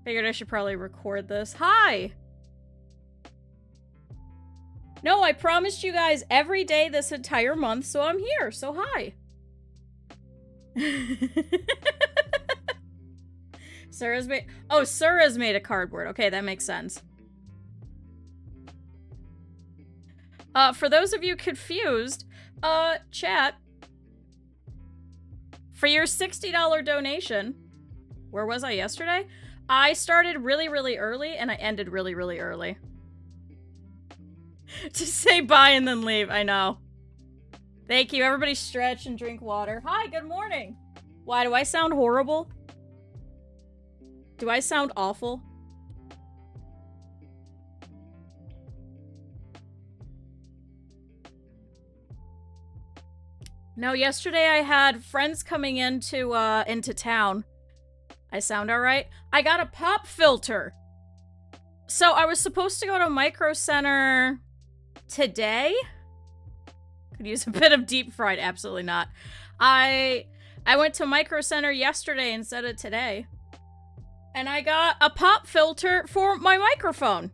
Figured I should probably record this. Hi! No, I promised you guys every day this entire month, so I'm here, so hi. Sarah's made a cardboard. Okay, that makes sense. For those of you confused, chat, for your $60 donation, where was I yesterday? I started really, really early, and I ended really, really early. Just say bye and then leave, I know. Thank you, everybody stretch and drink water. Hi, good morning. Why, do I sound horrible? Do I sound awful? No, yesterday I had friends coming into town. I sound alright? I got a pop filter. So I was supposed to go to Micro Center today? Could use a bit of deep fried, absolutely not. I went to Micro Center yesterday instead of today. And I got a pop filter for my microphone.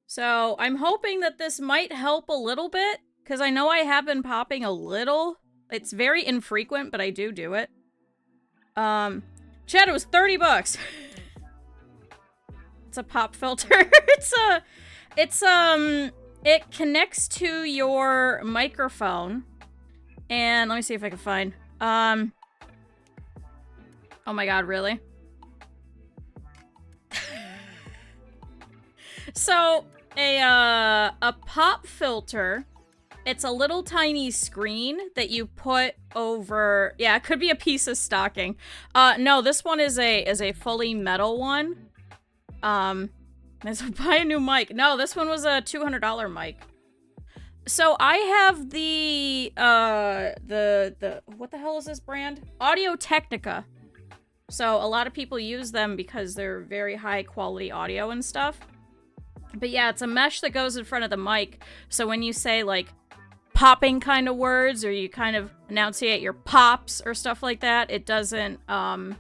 So I'm hoping that this might help a little bit, because I know I have been popping a little. It's very infrequent, but I do it. Chad, it was 30 bucks. It's a pop filter. It connects to your microphone. And let me see if I can find, oh my god, really? So, a pop filter, it's a little tiny screen that you put over, yeah, it could be a piece of stocking. No, this one is a fully metal one. So buy a new mic. No, this one was a $200 mic. So I have the what the hell is this brand? Audio-Technica. So a lot of people use them because they're very high quality audio and stuff. But yeah, it's a mesh that goes in front of the mic. So when you say like popping kind of words, or you kind of enunciate your pops or stuff like that, it doesn't kind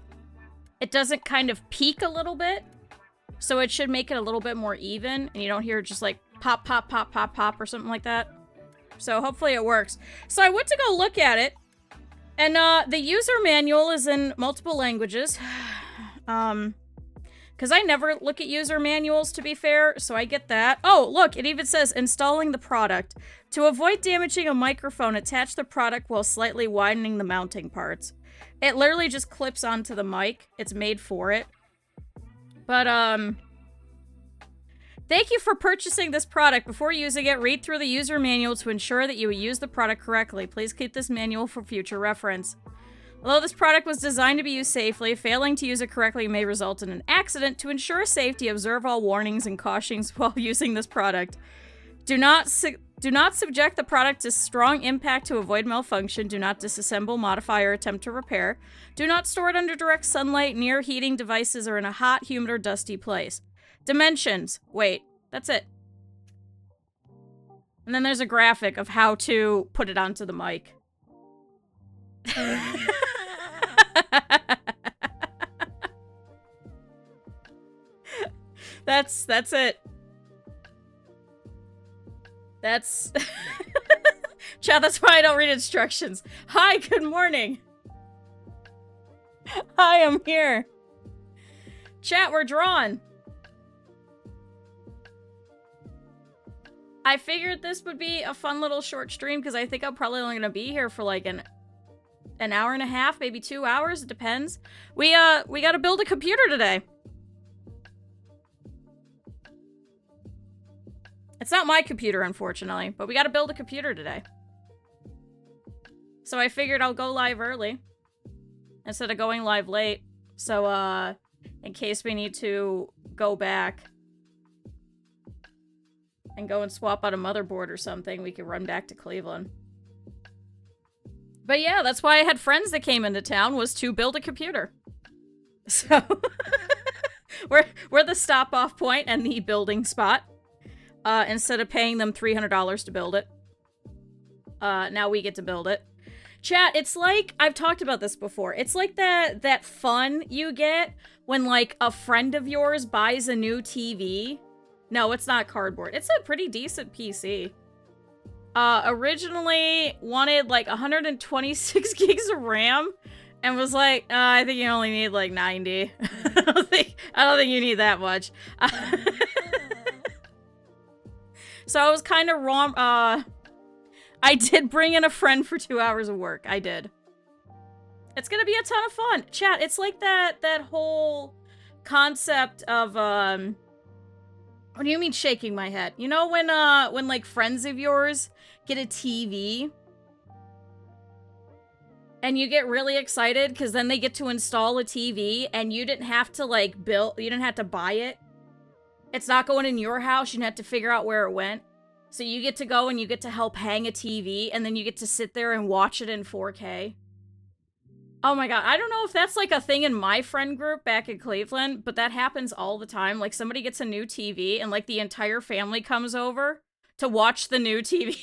of peak a little bit. So it should make it a little bit more even, and you don't hear just like pop, pop, pop, pop, pop, or something like that. So hopefully it works. So I went to go look at it, and the user manual is in multiple languages. Because I never look at user manuals, to be fair, so I get that. Oh, look, it even says installing the product. To avoid damaging a microphone, attach the product while slightly widening the mounting parts. It literally just clips onto the mic. It's made for it. But, thank you for purchasing this product. Before using it, read through the user manual to ensure that you will use the product correctly. Please keep this manual for future reference. Although this product was designed to be used safely, failing to use it correctly may result in an accident. To ensure safety, observe all warnings and cautions while using this product. Do not subject the product to strong impact to avoid malfunction. Do not disassemble, modify, or attempt to repair. Do not store it under direct sunlight, near heating devices, or in a hot, humid, or dusty place. Dimensions. Wait, that's it. And then there's a graphic of how to put it onto the mic. That's it. That's... Chat, that's why I don't read instructions. Hi, good morning. Hi, I'm here. Chat, we're drawn. I figured this would be a fun little short stream because I think I'm probably only gonna be here for like an hour and a half, maybe 2 hours, it depends. We gotta build a computer today. It's not my computer, unfortunately, but we gotta build a computer today. So I figured I'll go live early instead of going live late. So, in case we need to go back and go and swap out a motherboard or something, we can run back to Cleveland. But yeah, that's why I had friends that came into town, was to build a computer. So, we're the stop-off point and the building spot. Instead of paying them $300 to build it. Now we get to build it. Chat, it's like, I've talked about this before. It's like that fun you get when, like, a friend of yours buys a new TV. No, it's not cardboard. It's a pretty decent PC. Originally wanted, like, 126 gigs of RAM, and was like, I think you only need, like, 90. I don't think you need that much. So I was kind of wrong, I did bring in a friend for 2 hours of work. I did. It's gonna be a ton of fun. Chat, it's like that whole concept of, what do you mean shaking my head? You know when like, friends of yours get a TV? And you get really excited because then they get to install a TV and you didn't have to, like, you didn't have to buy it. It's not going in your house. You didn't have to figure out where it went. So you get to go and you get to help hang a TV, and then you get to sit there and watch it in 4K. Oh my god, I don't know if that's like a thing in my friend group back in Cleveland, but that happens all the time. Like, somebody gets a new TV, and, like, the entire family comes over to watch the new TV.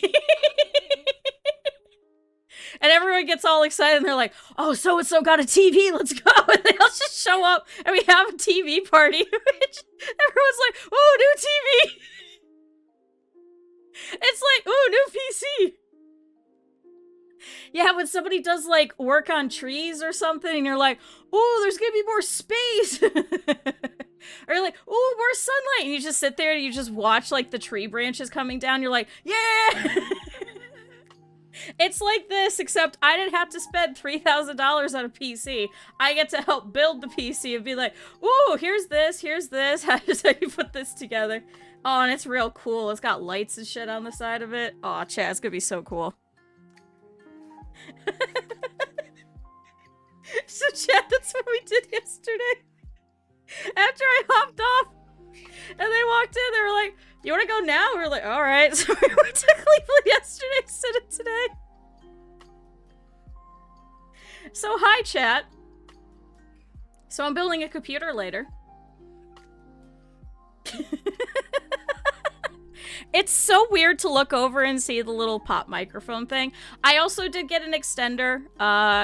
And everyone gets all excited, and they're like, oh, so-and-so got a TV, let's go! And they all just show up, and we have a TV party. Everyone's like, oh, new TV! It's like, ooh, new PC! Yeah, when somebody does, like, work on trees or something, and you're like, ooh, there's gonna be more space! Or you're like, ooh, more sunlight! And you just sit there and you just watch, like, the tree branches coming down, you're like, yeah! It's like this, except I didn't have to spend $3,000 on a PC. I get to help build the PC and be like, ooh, here's this, how do you put this together? Oh, and it's real cool. It's got lights and shit on the side of it. Oh, chat, it's gonna be so cool. So, chat, that's what we did yesterday. After I hopped off, and they walked in, they were like, you wanna go now? We were like, alright. So we went to Cleveland yesterday instead of today. So, hi, chat. So I'm building a computer later. It's so weird to look over and see the little pop microphone thing. I also did get an extender,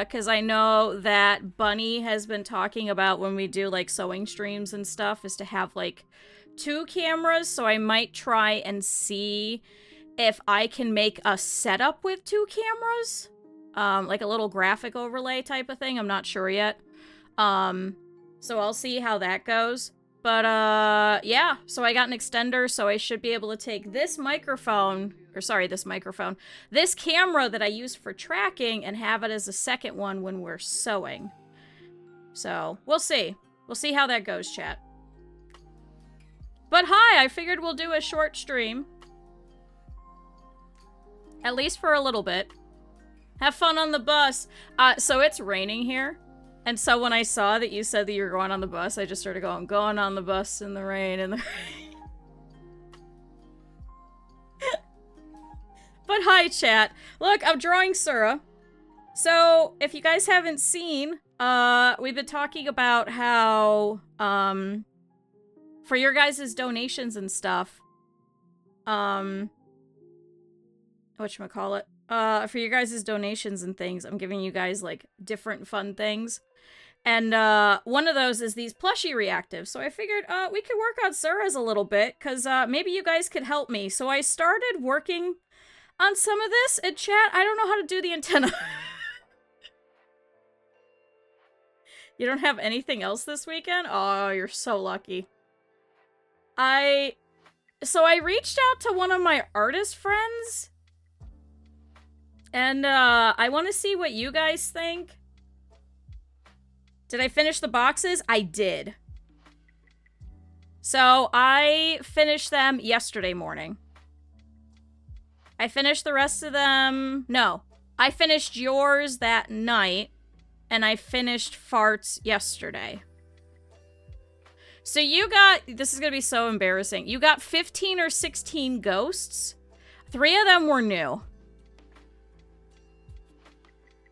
because I know that Bunny has been talking about when we do, like, sewing streams and stuff, is to have, like, 2 cameras, so I might try and see if I can make a setup with 2 cameras. Like a little graphic overlay type of thing. I'm not sure yet. So I'll see how that goes. But, yeah, so I got an extender, so I should be able to take this microphone, this camera that I use for tracking and have it as a second one when we're sewing. So, we'll see. We'll see how that goes, chat. But hi, I figured we'll do a short stream. At least for a little bit. Have fun on the bus. So it's raining here. And so when I saw that you said that you were going on the bus, I just started going on the bus in the rain, But hi, chat. Look, I'm drawing Sura. So, if you guys haven't seen, we've been talking about how, for your guys' donations and stuff, whatchamacallit? For your guys' donations and things, I'm giving you guys, like, different fun things. And, one of those is these plushie reactives. So I figured, we could work on Sura's a little bit, because, maybe you guys could help me. So I started working on some of this, and chat, I don't know how to do the antenna. You don't have anything else this weekend? Oh, you're so lucky. So I reached out to one of my artist friends, and, I want to see what you guys think. Did I finish the boxes? I did. So, I finished them yesterday morning. I finished the rest of them... No. I finished yours that night, and I finished Fart's yesterday. So you got... This is gonna be so embarrassing. You got 15 or 16 ghosts. 3 of them were new.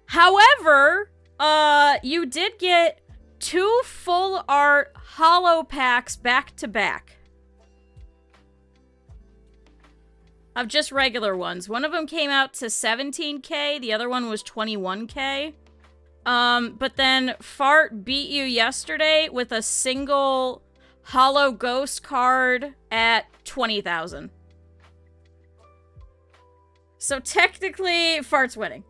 However... you did get 2 full art holo packs back to back. of just regular ones. One of them came out to 17K, the other one was 21K. But then Fart beat you yesterday with a single Hollow Ghost card at 20,000. So technically, Fart's winning.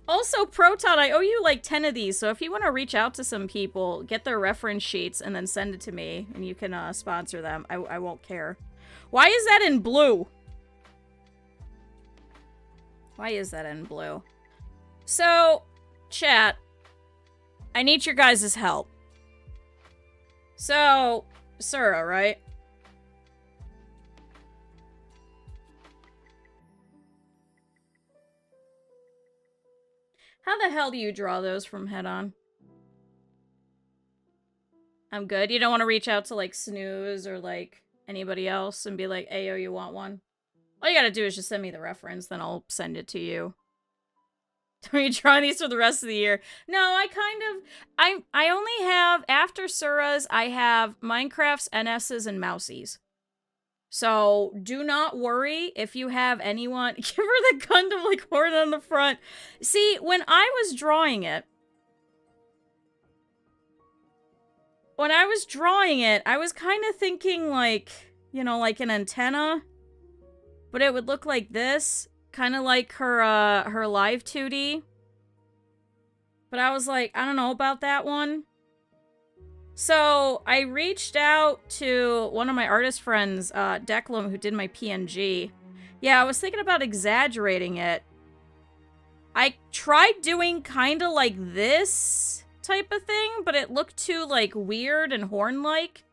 Also, Proton, I owe you like 10 of these, so if you want to reach out to some people, get their reference sheets, and then send it to me, and you can sponsor them. I won't care. Why is that in blue? Why is that in blue? So, chat, I need your guys' help. So, Sura, right? How the hell do you draw those from head on? I'm good. You don't want to reach out to, like, Snooze or, like, anybody else and be like, Ayo, you want one? All you gotta do is just send me the reference, then I'll send it to you. Are you trying these for the rest of the year? No, I only have, after Sura's, I have Minecraft's, NS's, and Mousies. So, do not worry if you have anyone. Give her the Gundam, like, horn on the front. See, when I was drawing it, I was kind of thinking, like, you know, like an antenna. But it would look like this. Kind of like her live 2D. But I was like, I don't know about that one. So, I reached out to one of my artist friends, Declan, who did my PNG. Yeah, I was thinking about exaggerating it. I tried doing kind of like this type of thing, but it looked too, like, weird and horn-like.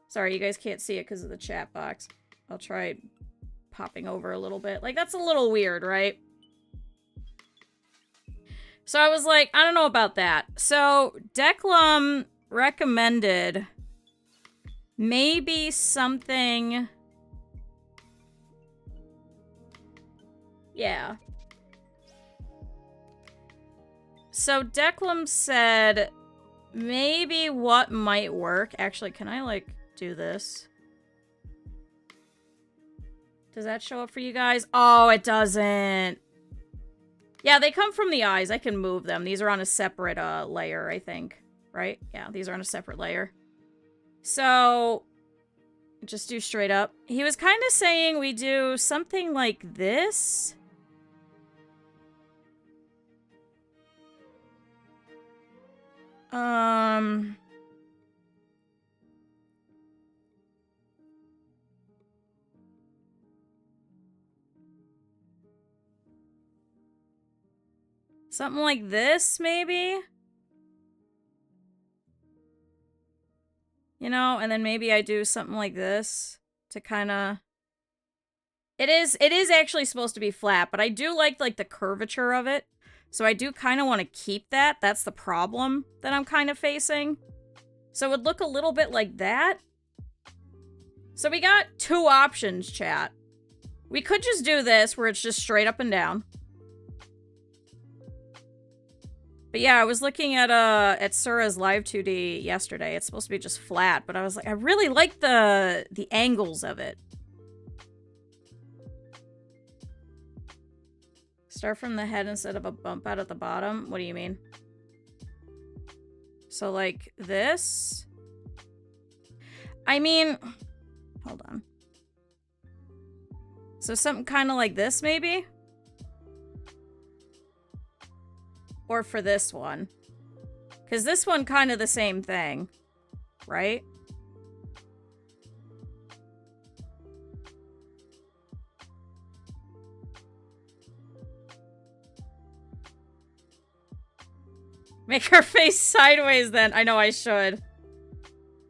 Sorry, you guys can't see it because of the chat box. I'll try popping over a little bit. Like, that's a little weird, right? So I was like, I don't know about that. So, Declan recommended maybe something. Yeah. So Declan said maybe what might work. Actually, can I, like, do this? Does that show up for you guys? Oh, it doesn't. Yeah, they come from the eyes. I can move them. These are on a separate layer, I think. Right? Yeah, these are on a separate layer. So, just do straight up. He was kind of saying we do something like this. Something like this, maybe? You know, and then maybe I do something like this to kind of... It is actually supposed to be flat, but I do like the curvature of it. So I do kind of want to keep that. That's the problem that I'm kind of facing. So it would look a little bit like that. So we got two options, chat. We could just do this, where it's just straight up and down. But yeah, I was looking at Sura's live 2D yesterday. It's supposed to be just flat, but I was like, I really like the angles of it. Start from the head instead of a bump out at the bottom? What do you mean? So like this? I mean, hold on. So something kind of like this, maybe? Or for this one. Because this one kind of the same thing. Right? Make her face sideways then. I know I should.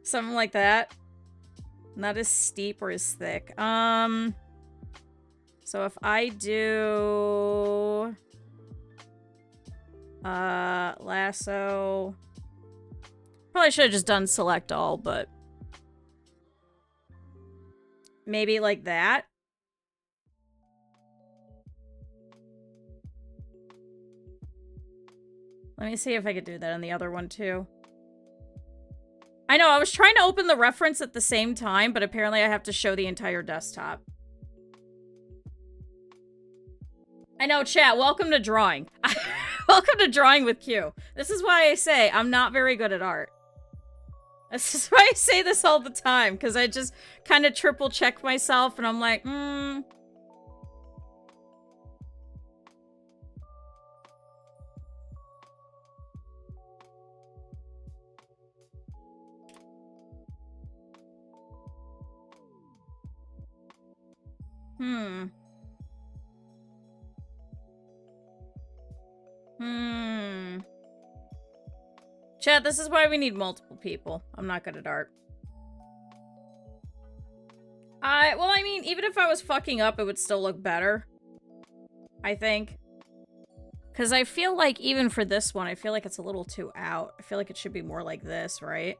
Something like that. Not as steep or as thick. So if I do... lasso... Probably should have just done select all, but... Maybe like that? Let me see if I could do that on the other one, too. I know, I was trying to open the reference at the same time, but apparently I have to show the entire desktop. I know, chat, welcome to drawing. Welcome to drawing with Q. This is why I say I'm not very good at art. This is why I say this all the time, because I just kind of triple check myself and I'm like, Chat, this is why we need multiple people. I'm not good at art. Well, I mean, even if I was fucking up, it would still look better. I think. Because I feel like, even for this one, I feel like it's a little too out. I feel like it should be more like this, right?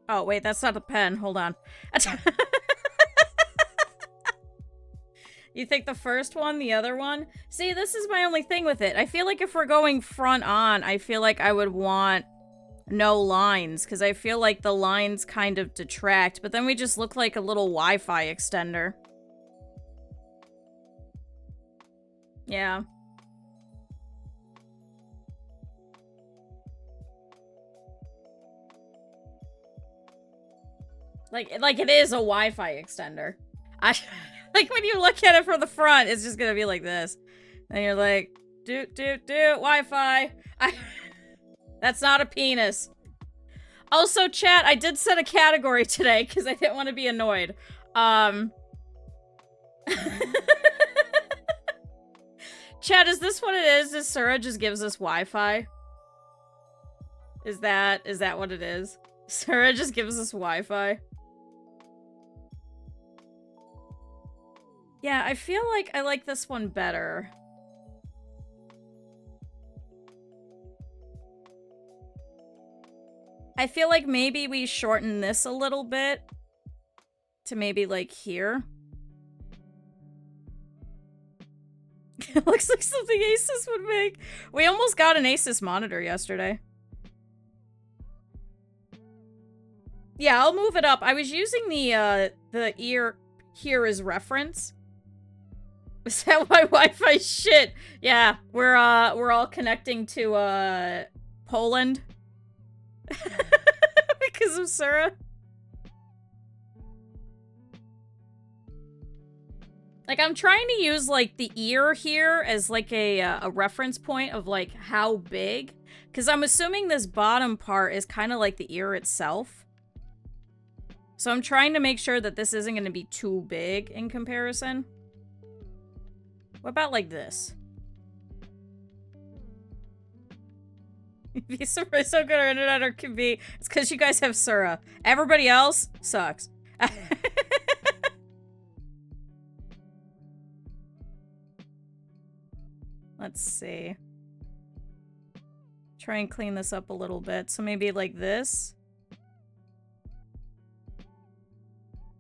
Oh, wait, that's not a pen. Hold on. You think the first one, the other one? See, this is my only thing with it. I feel like if we're going front on, I feel like I would want no lines, because I feel like the lines kind of detract, but then we just look like a little Wi-Fi extender. Yeah. Like it is a Wi-Fi extender. Like, when you look at it from the front, it's just gonna be like this. And you're like, Wi-Fi. That's not a penis. Also, chat, I did set a category today, because I didn't want to be annoyed. Chat, is this what it is? Is Sura just gives us Wi-Fi? Is that what it is? Sura just gives us Wi-Fi? Yeah, I feel like I like this one better. I feel like maybe we shorten this a little bit to maybe, like, here. It looks like something Asus would make. We almost got an Asus monitor yesterday. Yeah, I'll move it up. I was using the ear here as reference. Is that why Wi-Fi shit? Yeah, we're all connecting to, Poland. Because of Sura. Like, I'm trying to use, like, the ear here as, like, a reference point of, like, how big. Because I'm assuming this bottom part is kind of like the ear itself. So I'm trying to make sure that this isn't going to be too big in comparison. What about like this? Be surprised how good our internet can be. It's because you guys have Sura. Everybody else sucks. Let's see. Try and clean this up a little bit. So maybe like this.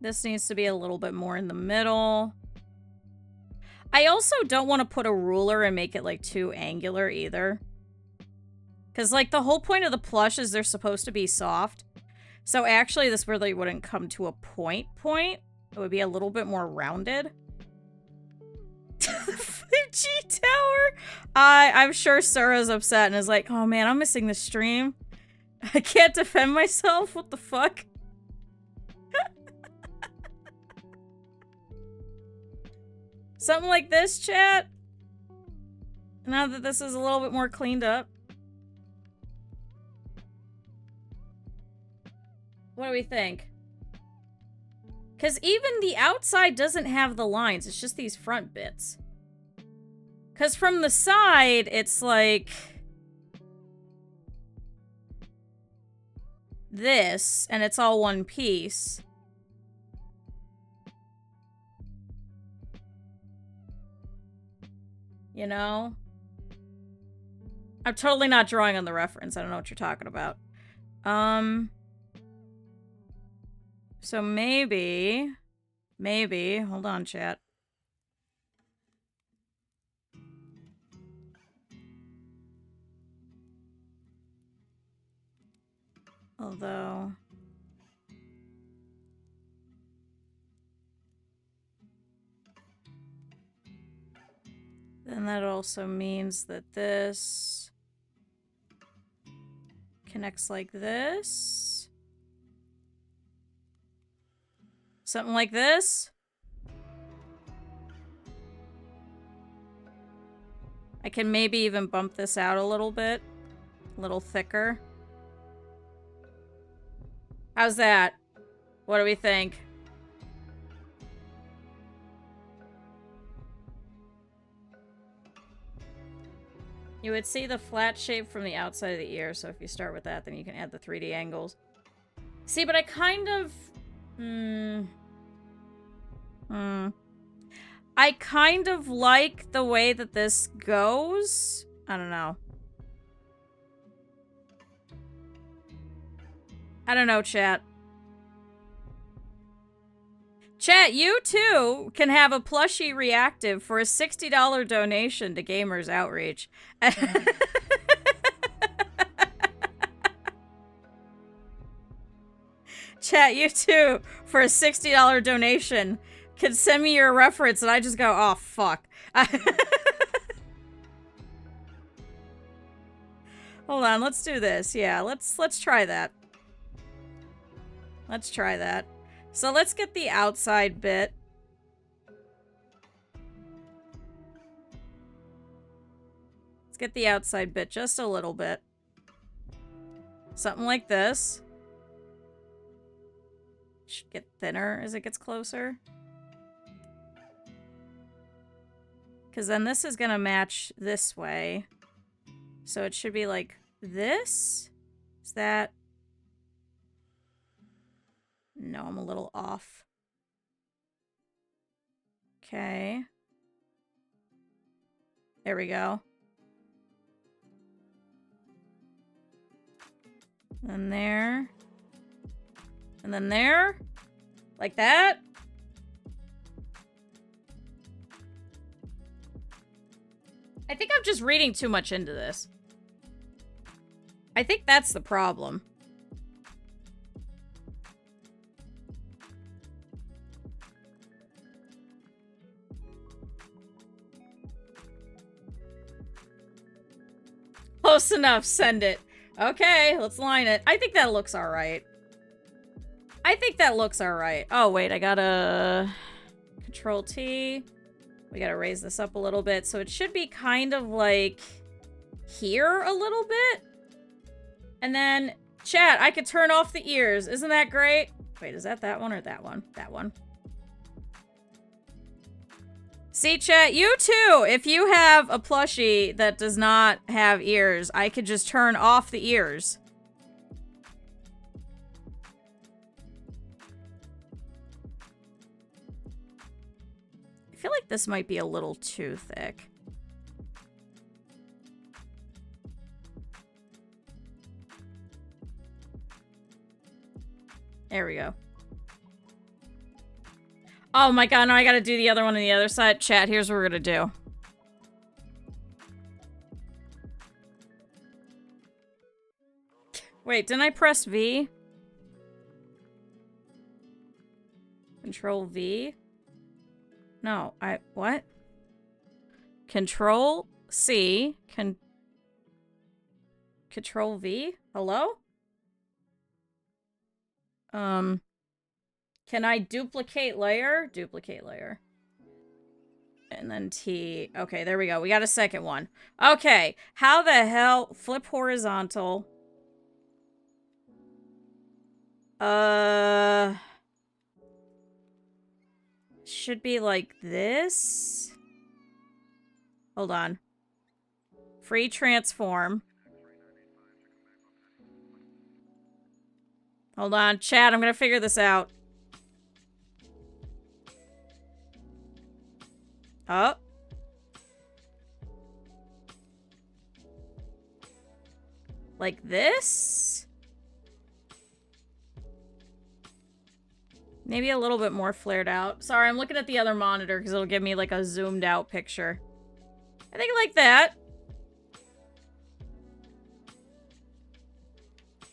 This needs to be a little bit more in the middle. I also don't want to put a ruler and make it, like, too angular, either. Because, like, the whole point of the plush is they're supposed to be soft. So, actually, this really wouldn't come to a point. It would be a little bit more rounded. The 5G tower! I'm sure Sura's upset and is like, oh, man, I'm missing the stream. I can't defend myself? What the fuck? Something like this, chat? Now that this is a little bit more cleaned up. What do we think? Because even the outside doesn't have the lines. It's just these front bits. Because from the side, it's like this, and it's all one piece. You know? I'm totally not drawing on the reference. I don't know what you're talking about. So maybe, hold on, chat. Although... then that also means that this connects like this. Something like this. I can maybe even bump this out a little bit. A little thicker. How's that? What do we think? You would see the flat shape from the outside of the ear, so if you start with that, then you can add the 3D angles. See, but I kind of... I kind of like the way that this goes. I don't know. I don't know, chat. Chat, you too can have a plushie reactive for a $60 donation to Gamers Outreach. Chat, you too, for a $60 donation, can send me your reference and I just go, oh, fuck. Hold on, let's do this. Yeah, let's try that. Let's try that. So let's get the outside bit. Let's get the outside bit just a little bit. Something like this. Should get thinner as it gets closer. Because then this is going to match this way. So it should be like this. Is that... no, I'm a little off. Okay. There we go. And then there. And then there. Like that. I think I'm just reading too much into this. I think that's the problem. Close enough, send it. Okay, let's line it. I think that looks alright. I think that looks alright. Oh, wait, I gotta... Control T. We gotta raise this up a little bit. So it should be kind of like... here a little bit? And then, chat, I could turn off the ears. Isn't that great? Wait, is that one or that one? That one. See, chat, you too! If you have a plushie that does not have ears, I could just turn off the ears. I feel like this might be a little too thick. There we go. Oh my god, now I gotta do the other one on the other side. Chat, here's what we're gonna do. Wait, didn't I press V? Control V? No, what? Control C. Control V? Hello? Can I duplicate layer? Duplicate layer. And then T. Okay, there we go. We got a second one. Okay. How the hell? Flip horizontal. Should be like this. Hold on. Free transform. Hold on. Chat, I'm gonna figure this out. Oh. Like this? Maybe a little bit more flared out. Sorry, I'm looking at the other monitor because it'll give me like a zoomed out picture. I think like that.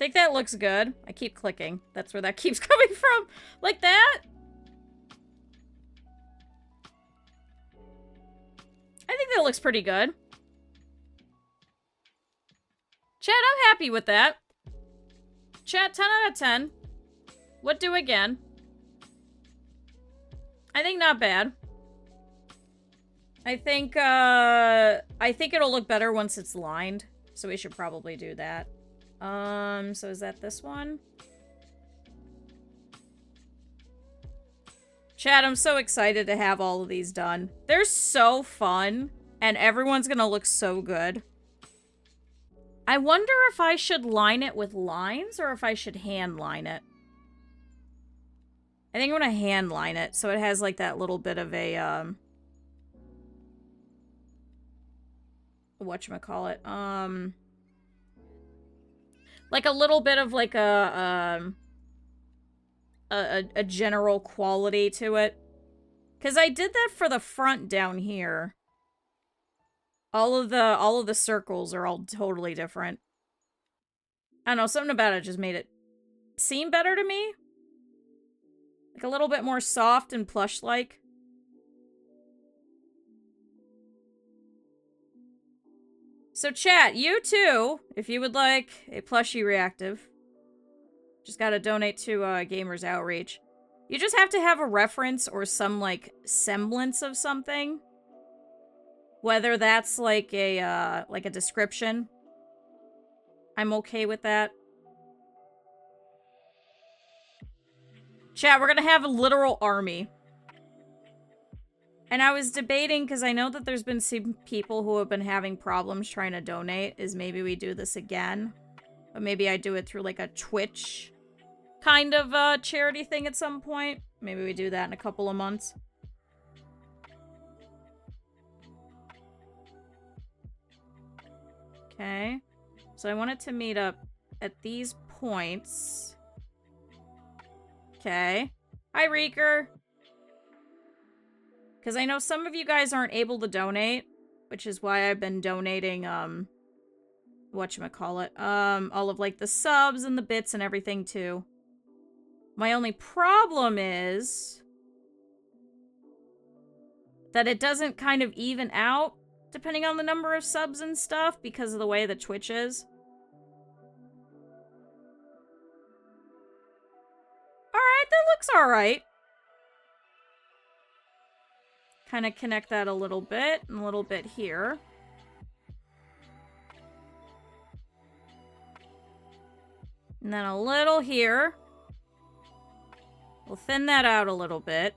Think that looks good. I keep clicking. That's where that keeps coming from. Like that? I think that looks pretty good. Chat, I'm happy with that. Chat, 10 out of 10. What do again? I think not bad. I think it'll look better once it's lined. So we should probably do that. So is that this one? Chat, I'm so excited to have all of these done. They're so fun, and everyone's gonna look so good. I wonder if I should line it with lines, or if I should hand line it. I think I'm gonna hand line it, so it has, like, that little bit of a, whatchamacallit, like a little bit of, like, a general quality to it. Because I did that for the front down here. All of the circles are all totally different. I don't know, something about it just made it seem better to me. Like a little bit more soft and plush-like. So chat, you too, if you would like a plushie reactive, just gotta donate to Gamers Outreach. You just have to have a reference or some, like, semblance of something. Whether that's, like a description. I'm okay with that. Chat, we're gonna have a literal army. And I was debating, because I know that there's been some people who have been having problems trying to donate, is maybe we do this again. But maybe I do it through, like, a Twitch kind of charity thing at some point. Maybe we do that in a couple of months. Okay. So I want it to meet up at these points. Okay. Hi, Reeker. Because I know some of you guys aren't able to donate, which is why I've been donating, whatchamacallit, all of, like, the subs and the bits and everything, too. My only problem is that it doesn't kind of even out depending on the number of subs and stuff because of the way the Twitch is. Alright, that looks alright. Kind of connect that a little bit and a little bit here. And then a little here. We'll thin that out a little bit.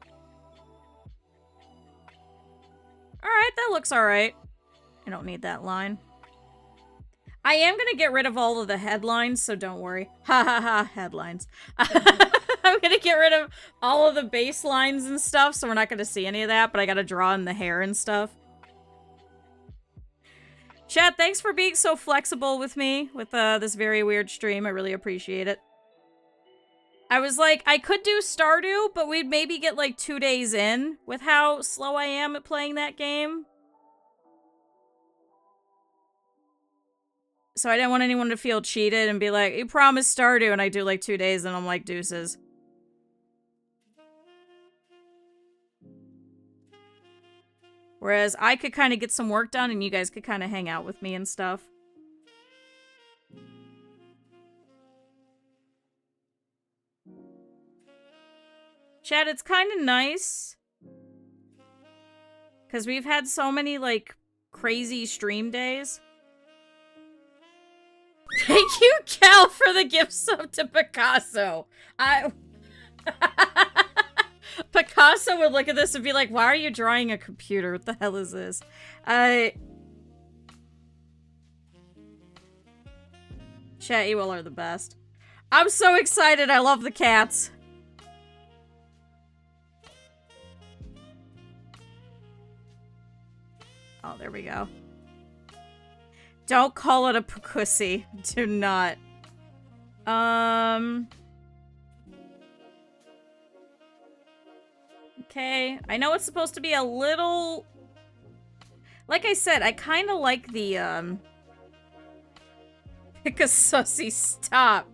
Alright, that looks alright. I don't need that line. I am gonna get rid of all of the headlines, so don't worry. Ha ha ha, headlines. I'm gonna get rid of all of the baselines and stuff, so we're not gonna see any of that, but I gotta draw in the hair and stuff. Chat, thanks for being so flexible with me with this very weird stream. I really appreciate it. I was like, I could do Stardew, but we'd maybe get like 2 days in with how slow I am at playing that game. So I didn't want anyone to feel cheated and be like, you promised Stardew, and I do like 2 days and I'm like, deuces. Whereas I could kind of get some work done and you guys could kind of hang out with me and stuff. Chat, it's kind of nice. Because we've had so many, like, crazy stream days. Thank you, Cal, for the gift sub to Picasso. Picasso would look at this and be like, why are you drawing a computer? What the hell is this? Chat, you all are the best. I'm so excited. I love the cats. Oh, there we go. Don't call it a pussy. Do not. Okay. I know it's supposed to be a little... Like I said, I kind of like the, Pick a sussy, stop.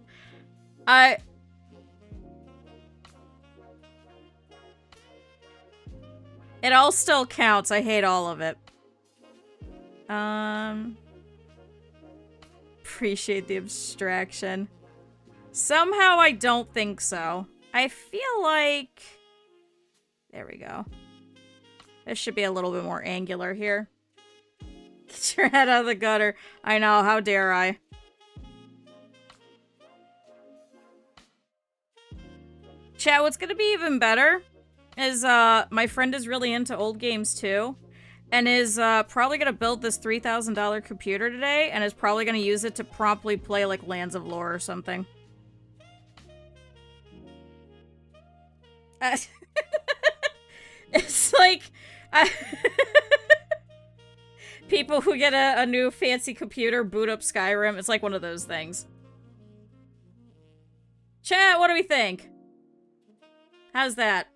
It all still counts. I hate all of it. Appreciate the abstraction. Somehow I don't think so. I feel like... There we go. This should be a little bit more angular here. Get your head out of the gutter. I know, how dare I? Chat, what's gonna be even better is, my friend is really into old games too, and is, probably gonna build this $3,000 computer today, and is probably gonna use it to promptly play, like, Lands of Lore or something. It's like... people who get a new fancy computer boot up Skyrim. It's like one of those things. Chat, what do we think? How's that?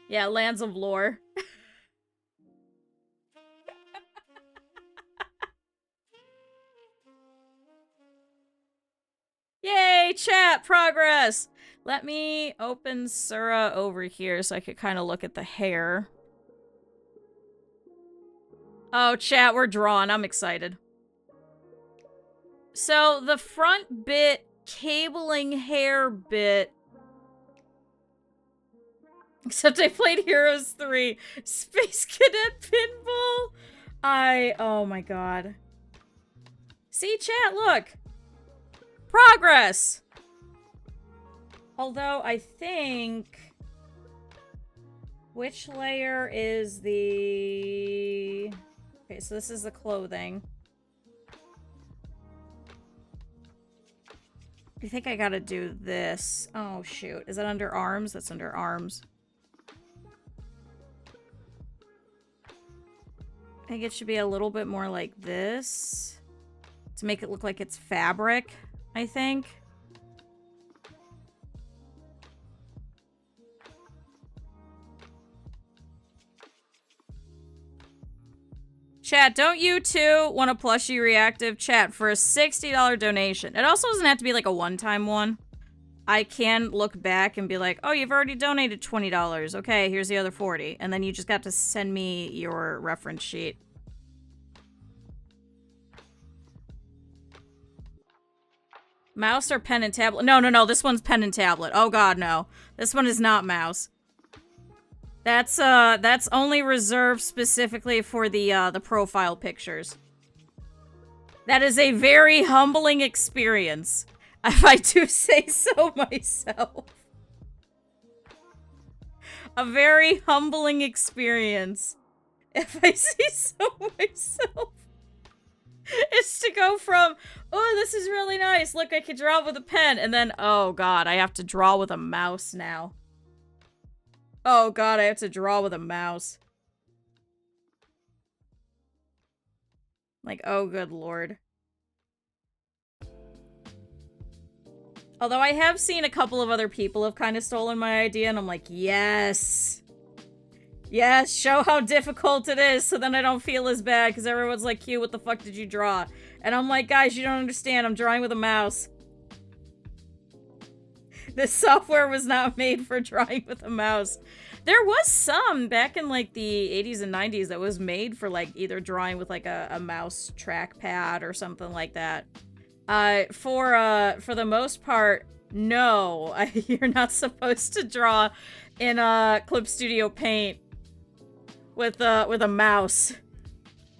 Yeah, Lands of Lore. Yay, chat, progress! Let me open Sura over here so I could kind of look at the hair. Oh, chat, we're drawn. I'm excited. So, the front bit, cabling hair bit... Except I played Heroes 3. Space Cadet Pinball! Oh my god. See, chat, look! Progress! Although, I think... Which layer is the... Okay, so this is the clothing. I think I gotta do this. Oh, shoot. Is that under arms? That's under arms. I think it should be a little bit more like this. To make it look like it's fabric, I think. Chat, don't you too want a plushie reactive? Chat, for a $60 donation. It also doesn't have to be like a one-time one. I can look back and be like, oh, you've already donated $20. Okay, here's the other 40. And then you just got to send me your reference sheet. Mouse or pen and tablet? No, no, no, this one's pen and tablet. Oh god, no. This one is not mouse. That's only reserved specifically for the profile pictures. That is a very humbling experience, if I do say so myself. A very humbling experience, if I say so myself. Is to go from, oh, this is really nice, look, I can draw with a pen, and then, oh god, I have to draw with a mouse now. Oh god, I have to draw with a mouse. Like, oh good lord. Although I have seen a couple of other people have kind of stolen my idea, and I'm like, yes! Yes, show how difficult it is, so then I don't feel as bad, because everyone's like, Q, what the fuck did you draw? And I'm like, guys, you don't understand, I'm drawing with a mouse. This software was not made for drawing with a mouse. There was some back in, like, the 80s and 90s that was made for, like, either drawing with, like, a mouse trackpad or something like that. For the most part, no. You're not supposed to draw in, Clip Studio Paint with a mouse.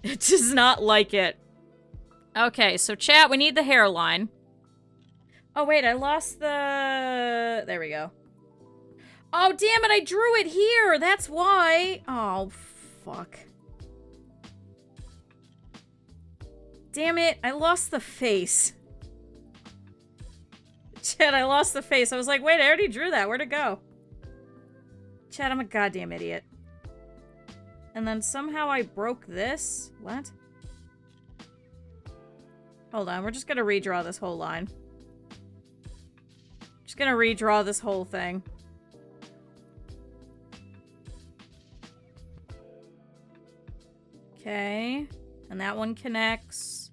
It does not like it. Okay, so chat, we need the hairline. Oh, wait, I lost the... There we go. Oh, damn it, I drew it here! That's why! Oh, fuck. Damn it, I lost the face. Chat, I lost the face. I was like, wait, I already drew that. Where'd it go? Chat, I'm a goddamn idiot. And then somehow I broke this? What? Hold on, we're just gonna redraw this whole line. Just gonna redraw this whole thing. Okay. And that one connects.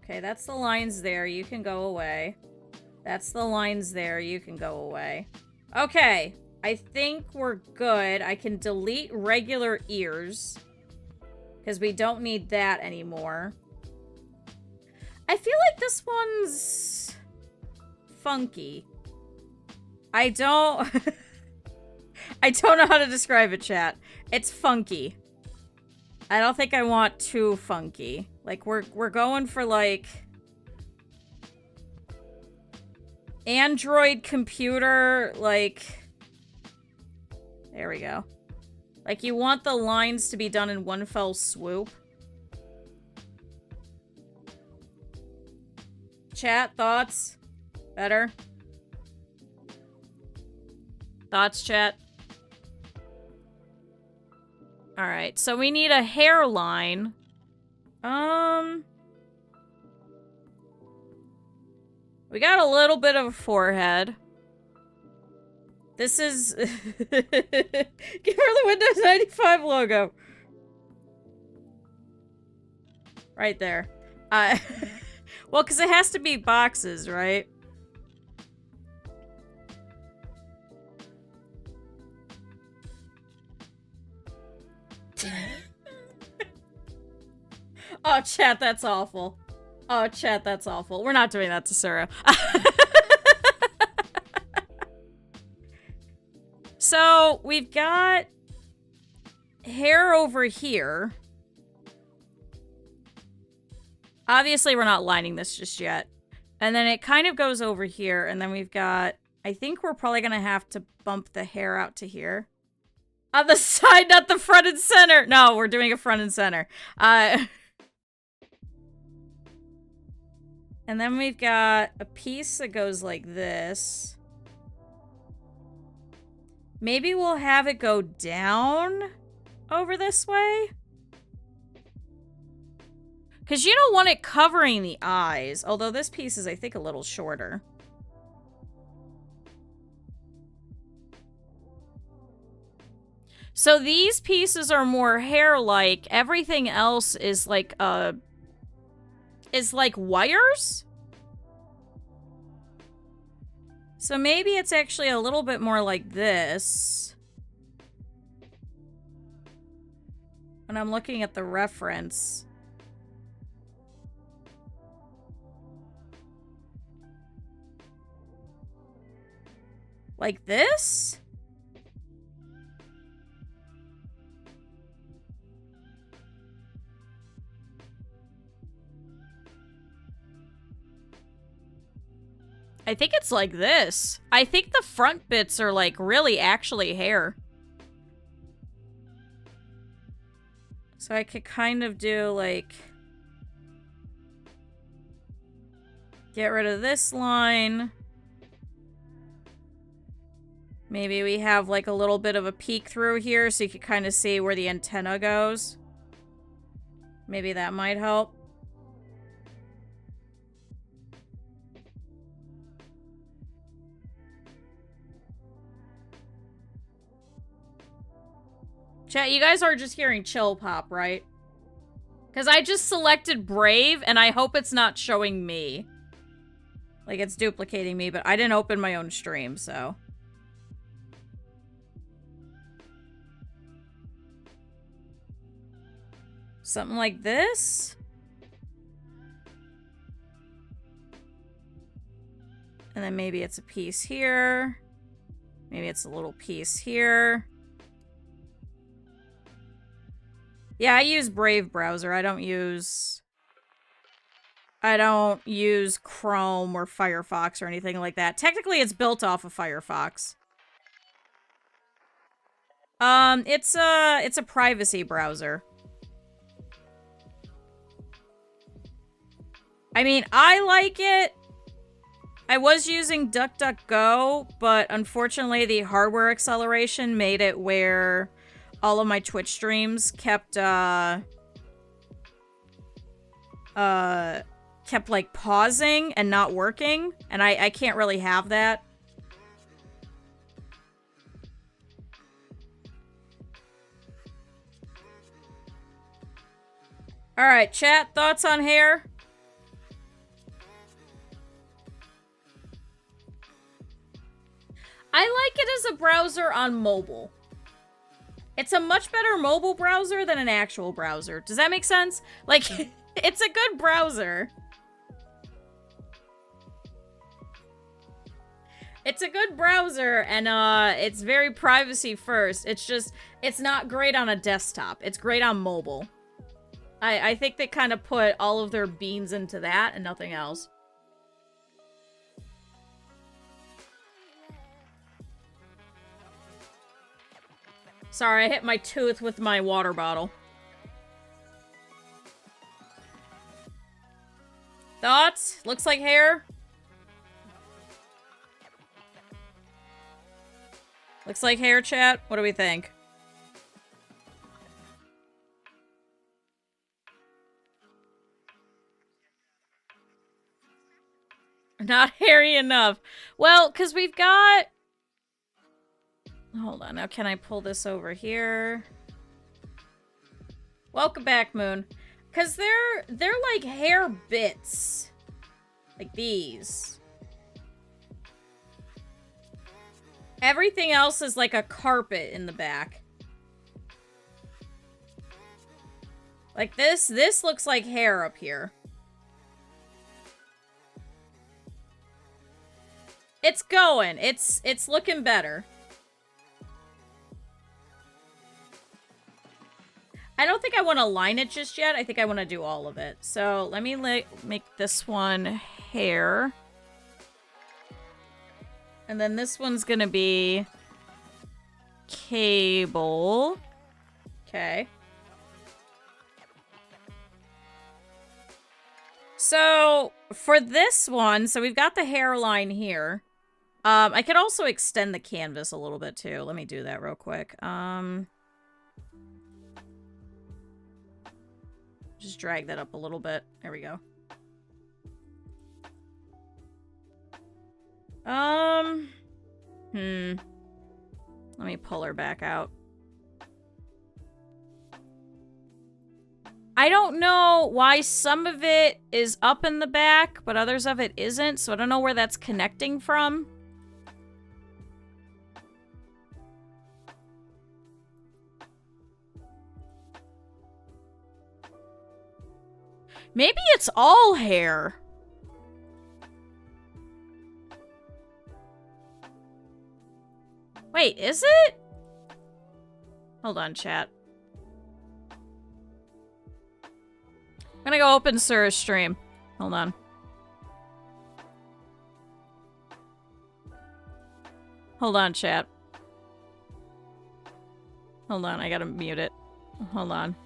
Okay, that's the lines there. You can go away. That's the lines there. You can go away. Okay. I think we're good. I can delete regular ears. Because we don't need that anymore. I feel like this one's funky. I don't I don't know how to describe it, chat. It's funky. I don't think I want too funky. Like we're going for like Android computer, like there we go. Like you want the lines to be done in one fell swoop. Chat, thoughts? Better? Thoughts, chat? Alright, so we need a hairline. We got a little bit of a forehead. This is... Give her the Windows 95 logo. Right there. Well, because it has to be boxes, right? Oh, chat, that's awful. Oh, chat, that's awful. We're not doing that to Sura. So, we've got hair over here. Obviously, we're not lining this just yet. And then it kind of goes over here, and then we've got... I think we're probably gonna have to bump the hair out to here. On the side, not the front and center! No, we're doing a front and center. And then we've got a piece that goes like this. Maybe we'll have it go down over this way. Because you don't want it covering the eyes. Although this piece is, I think, a little shorter. So these pieces are more hair-like. Everything else is like, wires? So maybe it's actually a little bit more like this. When I'm looking at the reference. Like this? I think it's like this. I think the front bits are like really actually hair. So I could kind of do like... Get rid of this line. Maybe we have like a little bit of a peek through here so you can kind of see where the antenna goes. Maybe that might help. Chat, you guys are just hearing chill pop, right? Because I just selected Brave, and I hope it's not showing me. Like, it's duplicating me, but I didn't open my own stream, so... Something like this? And then maybe it's a piece here. Maybe it's a little piece here. Yeah, I use Brave browser. I don't use Chrome or Firefox or anything like that. Technically, it's built off of Firefox. It's a privacy browser. I mean, I like it. I was using DuckDuckGo, but unfortunately the hardware acceleration made it where all of my Twitch streams kept like pausing and not working, and I can't really have that. Alright, chat, thoughts on hair? I like it as a browser on mobile. It's a much better mobile browser than an actual browser. Does that make sense? Like, it's a good browser. It's a good browser, and it's very privacy first. It's just, it's not great on a desktop. It's great on mobile. I think they kind of put all of their beans into that and nothing else. Sorry, I hit my tooth with my water bottle. Thoughts? Looks like hair? Looks like hair, chat. What do we think? Not hairy enough. Well, because we've got... Hold on. Now, can I pull this over here? Welcome back, Moon. Because they're like hair bits. Like these. Everything else is like a carpet in the back. Like this looks like hair up here. It's going. It's looking better. I don't think I want to line it just yet. I think I want to do all of it. So let me make this one hair. And then this one's gonna be cable. Okay. So for this one, so we've got the hairline here. I could also extend the canvas a little bit too. Let me do that real quick. Just drag that up a little bit. There we go. Let me pull her back out. I don't know why some of it is up in the back, but others of it isn't, so I don't know where that's connecting from. Maybe it's all hair. Wait, is it? Hold on, chat. I'm gonna go open Sura's stream. Hold on. Hold on, chat. Hold on, I gotta mute it. Hold on.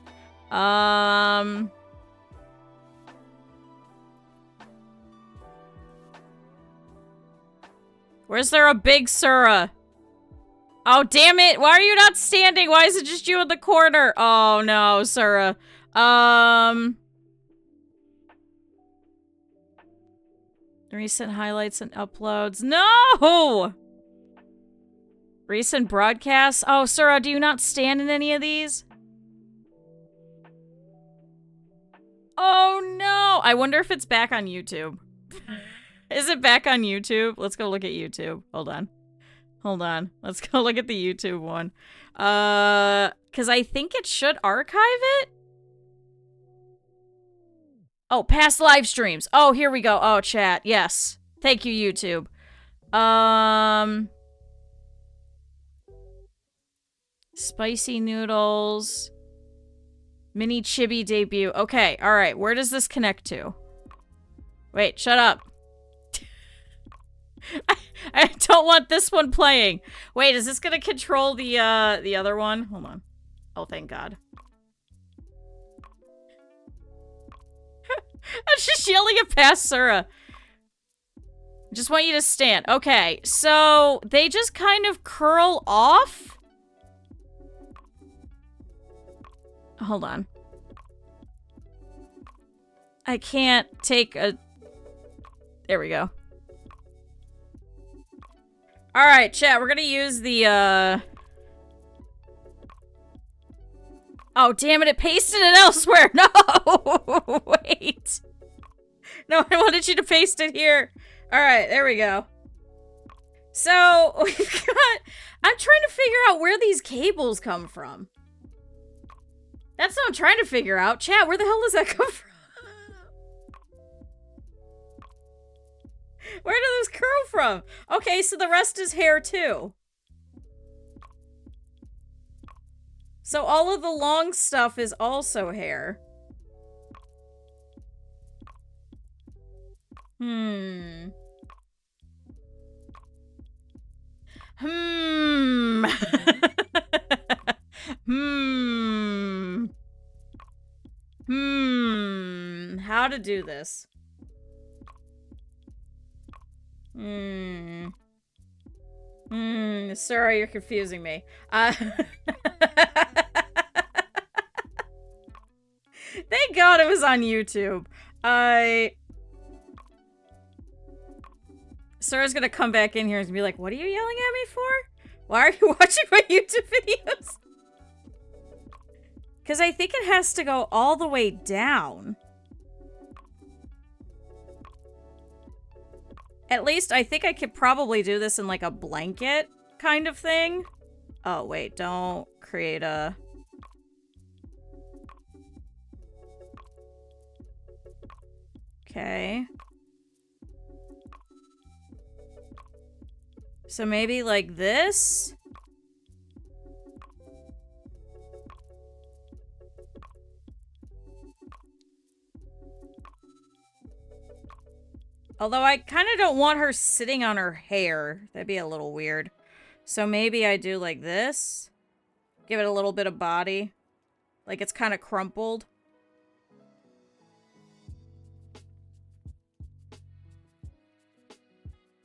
Where's there a big Sura? Oh, damn it. Why are you not standing? Why is it just you in the corner? Oh, no, Sura. Recent highlights and uploads. No! Recent broadcasts. Oh, Sura, do you not stand in any of these? Oh, no. I wonder if it's back on YouTube. Is it back on YouTube? Let's go look at YouTube. Hold on. Hold on. Let's go look at the YouTube one. Because I think it should archive it. Oh, past live streams. Oh, here we go. Oh, chat. Yes. Thank you, YouTube. Spicy noodles. Mini chibi debut. Okay, alright. Where does this connect to? Wait, shut up. I don't want this one playing. Wait, is this gonna control the other one? Hold on. Oh, thank God. I'm just yelling at past Sura. Just want you to stand. Okay, so they just kind of curl off. Hold on. I can't take a... There we go. Alright, chat, we're gonna use the, Oh, damn it, it pasted it elsewhere! No! Wait! No, I wanted you to paste it here. Alright, there we go. So, we've got... I'm trying to figure out where these cables come from. That's what I'm trying to figure out. Chat, where the hell does that come from? Where do those curl from? Okay, so the rest is hair too. So all of the long stuff is also hair. Hmm. Hmm. Hmm. Hmm. How to do this? Hmm. Hmm. Sorry, you're confusing me. Thank God it was on YouTube. Sarah's gonna come back in here and be like, what are you yelling at me for? Why are you watching my YouTube videos? Because I think it has to go all the way down. At least I think I could probably do this in like a blanket kind of thing. Oh, wait, don't create a... Okay. So maybe like this? Although I kind of don't want her sitting on her hair. That'd be a little weird. So maybe I do like this. Give it a little bit of body. Like it's kind of crumpled.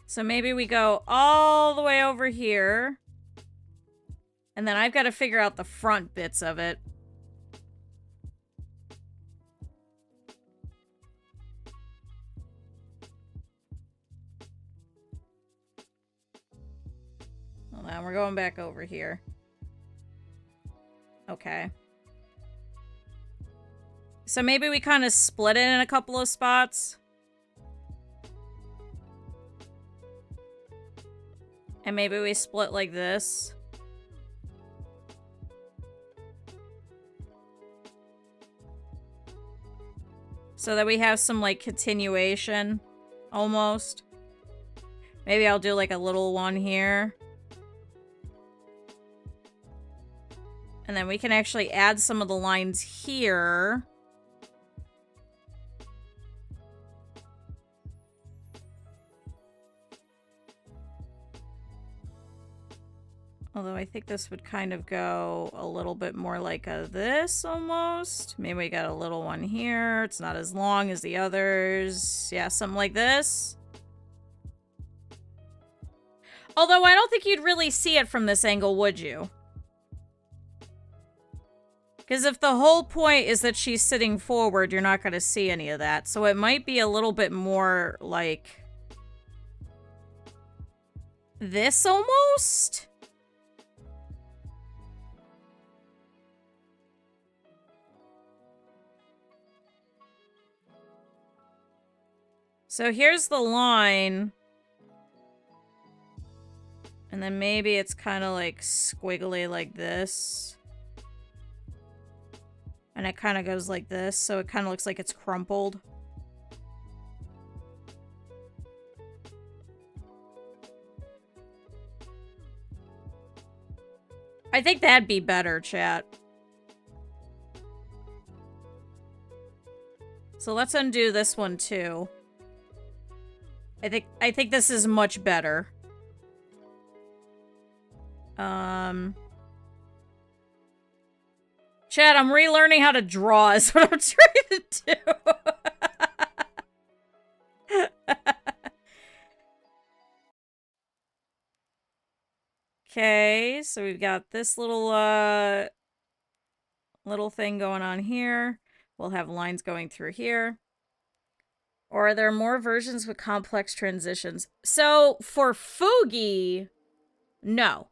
So maybe we go all the way over here. And then I've got to figure out the front bits of it. Hold on, we're going back over here. Okay. So maybe we kind of split it in a couple of spots. And maybe we split like this. So that we have some, like, continuation. Almost. Maybe I'll do, like, a little one here. And then we can actually add some of the lines here. Although I think this would kind of go a little bit more like a this almost. Maybe we got a little one here. It's not as long as the others. Yeah, something like this. Although I don't think you'd really see it from this angle, would you? Because if the whole point is that she's sitting forward, you're not going to see any of that. So it might be a little bit more like this almost. So here's the line. And then maybe it's kind of like squiggly like this. And it kind of goes like this, so it kind of looks like it's crumpled. I think that'd be better, chat. So let's undo this one too. I think this is much better. Chad, I'm relearning how to draw is what I'm trying to do. Okay, so we've got this little thing going on here. We'll have lines going through here. Or are there more versions with complex transitions? So, for Fugi, no.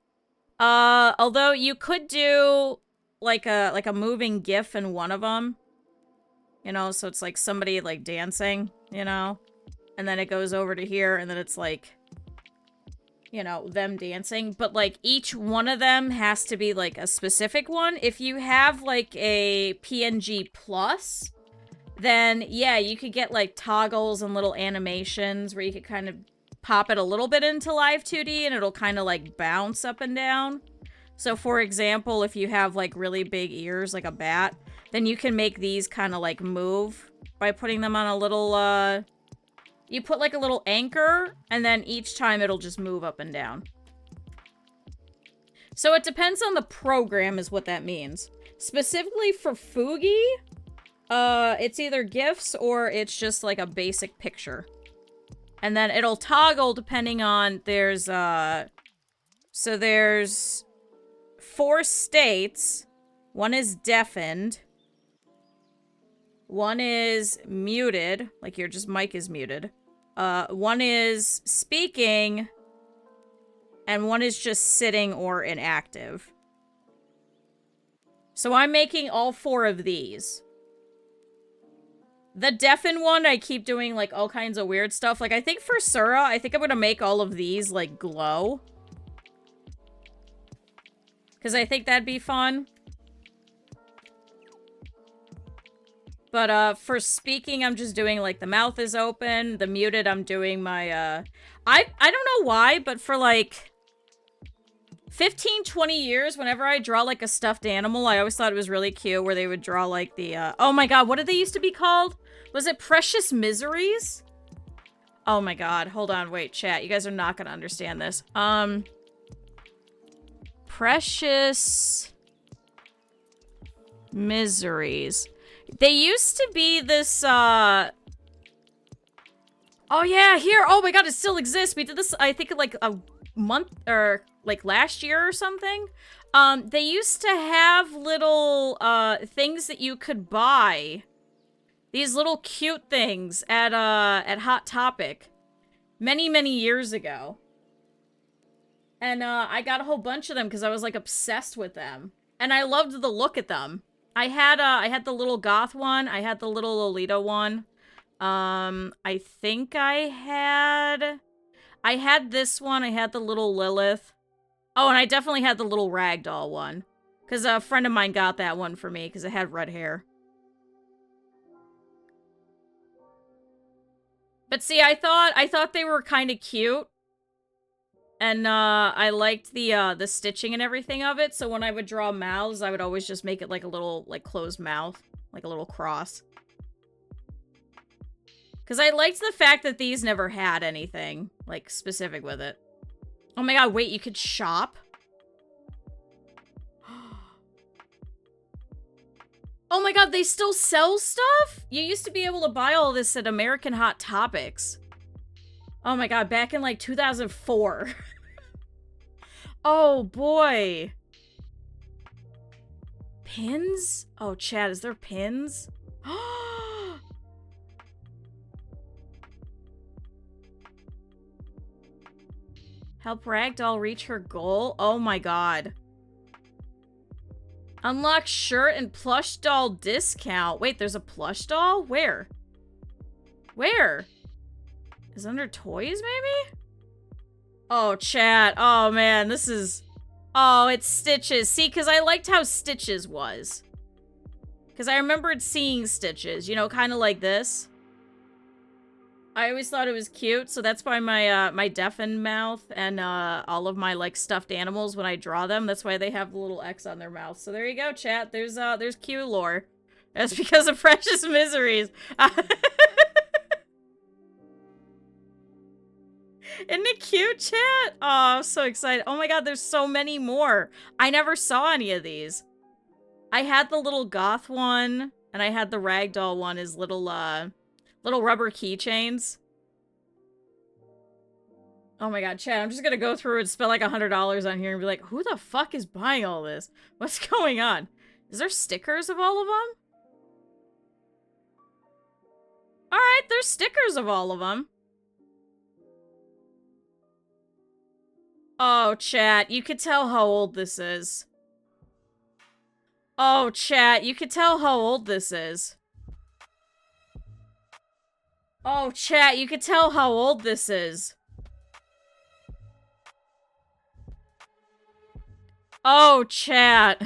Although you could do like a moving GIF in one of them. You know, so it's like somebody like dancing, you know? And then it goes over to here and then it's like you know, them dancing, but like each one of them has to be like a specific one. If you have like a PNG plus, then yeah, you could get like toggles and little animations where you could kind of pop it a little bit into live 2D and it'll kind of like bounce up and down. So for example, if you have like really big ears like a bat, then you can make these kind of like move by putting them on a little you put like a little anchor, and then each time it'll just move up and down. So it depends on the program is what that means. Specifically for Fugi, it's either GIFs or it's just like a basic picture. And then it'll toggle depending on, so there's 4 states. One is deafened. One is muted, like your just mic is muted. One is speaking, and one is just sitting or inactive. So I'm making all 4 of these. The deafened one, I keep doing, like, all kinds of weird stuff. Like, I think for Sura, I think I'm gonna make all of these, like, glow. Because I think that'd be fun. But, for speaking, I'm just doing, like, the mouth is open. The muted, I'm doing my, I don't know why, but for, like, 15, 20 years, whenever I draw, like, a stuffed animal, I always thought it was really cute where they would draw, like, the, oh my god, what did they used to be called? Was it Precious Miseries? Oh my god, hold on, wait, chat. You guys are not gonna understand this. Precious Miseries. They used to be this, oh yeah, here! Oh my god, it still exists! We did this, I think, like, a month, or, like, last year or something. They used to have little, things that you could buy. These little cute things at Hot Topic. Many, many years ago. And, I got a whole bunch of them because I was, like, obsessed with them. And I loved the look at them. I had the little goth one. I had the little Lolita one. I think I had this one. I had the little Lilith. Oh, and I definitely had the little ragdoll one. Because a friend of mine got that one for me because it had red hair. But see, I thought they were kind of cute. And, I liked the stitching and everything of it, so when I would draw mouths, I would always just make it like a little, like, closed mouth. Like a little cross. Because I liked the fact that these never had anything, like, specific with it. Oh my god, wait, you could shop? Oh my god, they still sell stuff? You used to be able to buy all this at American Hot Topics. Oh my god, back in, like, 2004. Oh, boy. Pins? Oh, chat, is there pins? Help Ragdoll reach her goal? Oh my god. Unlock shirt and plush doll discount. Wait, there's a plush doll? Where? Where? Is it under toys, maybe? Oh, chat. Oh, man, this is... Oh, it's Stitches. See, because I liked how Stitches was. Because I remembered seeing Stitches, you know, kind of like this. I always thought it was cute, so that's why my, my deafened mouth and, all of my, like, stuffed animals, when I draw them, that's why they have the little X on their mouth. So there you go, chat. There's Q lore. That's because of Precious Miseries. Isn't it cute, chat? Oh, I'm so excited. Oh my god, there's so many more. I never saw any of these. I had the little goth one, and I had the ragdoll one as little, little rubber keychains. Oh my god, chat, I'm just gonna go through and spend like $100 on here and be like, who the fuck is buying all this? What's going on? Is there stickers of all of them? Alright, there's stickers of all of them. Oh, chat, you could tell how old this is. Oh, chat, you could tell how old this is. Oh, chat, you could tell how old this is. Oh, chat.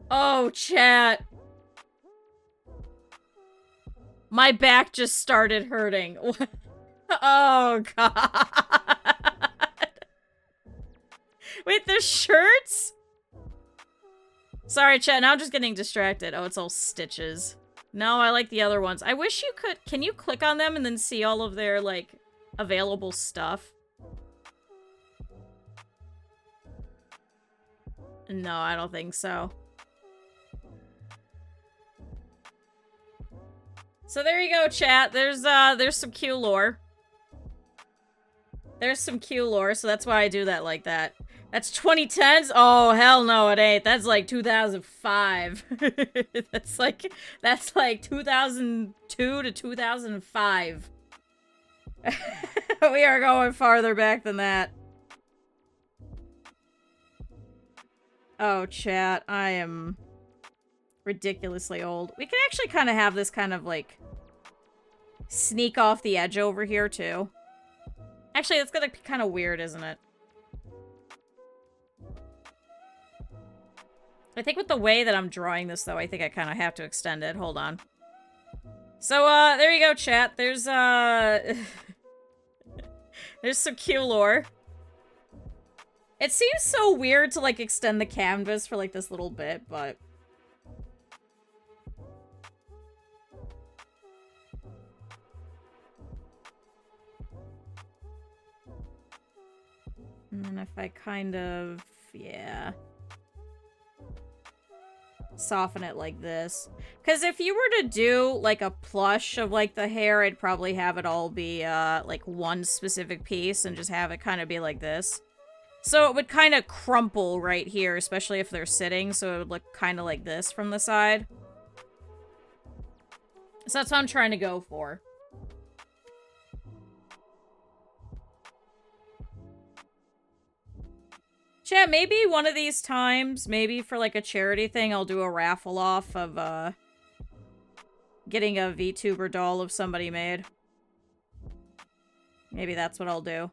Oh, chat. My back just started hurting. Oh, God. Wait, there's shirts? Sorry, chat. Now I'm just getting distracted. Oh, it's all stitches. No, I like the other ones. I wish you could... Can you click on them and then see all of their, like, available stuff? No, I don't think so. So there you go, chat. There's some Q lore. There's some Q lore, so that's why I do that like that. That's 2010s? Oh, hell no, it ain't. That's like 2005. that's like 2002 to 2005. We are going farther back than that. Oh, chat, I am ridiculously old. We can actually kind of have this kind of, like, sneak off the edge over here, too. Actually, that's gonna be kind of weird, isn't it? I think with the way that I'm drawing this, though, I think I kind of have to extend it. Hold on. So, there you go, chat. There's, there's some Q lore. It seems so weird to, like, extend the canvas for, like, this little bit, but... And then if I kind of... yeah... soften it like this. Because if you were to do, like, a plush of, like, the hair, I'd probably have it all be, like, one specific piece and just have it kind of be like this. So it would kind of crumple right here, especially if they're sitting, so it would look kind of like this from the side. So that's what I'm trying to go for. Chat, maybe one of these times, maybe for like a charity thing, I'll do a raffle off of, getting a VTuber doll of somebody made. Maybe that's what I'll do.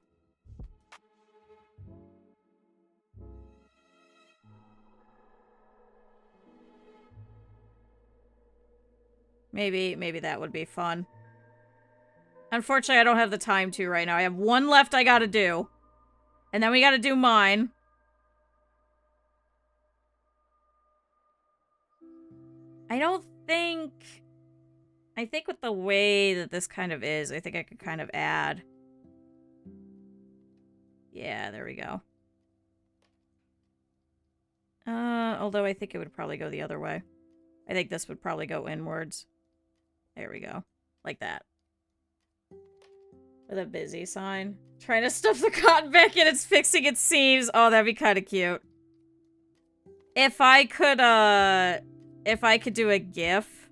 Maybe that would be fun. Unfortunately, I don't have the time to right now. I have one left I gotta do. And then we gotta do mine. I don't think... I think with the way that this kind of is, I think I could kind of add... Yeah, there we go. Although I think it would probably go the other way. I think this would probably go inwards. There we go. Like that. With a busy sign. Trying to stuff the cotton back in, it's fixing its seams. Oh, that'd be kind of cute. If I could do a GIF,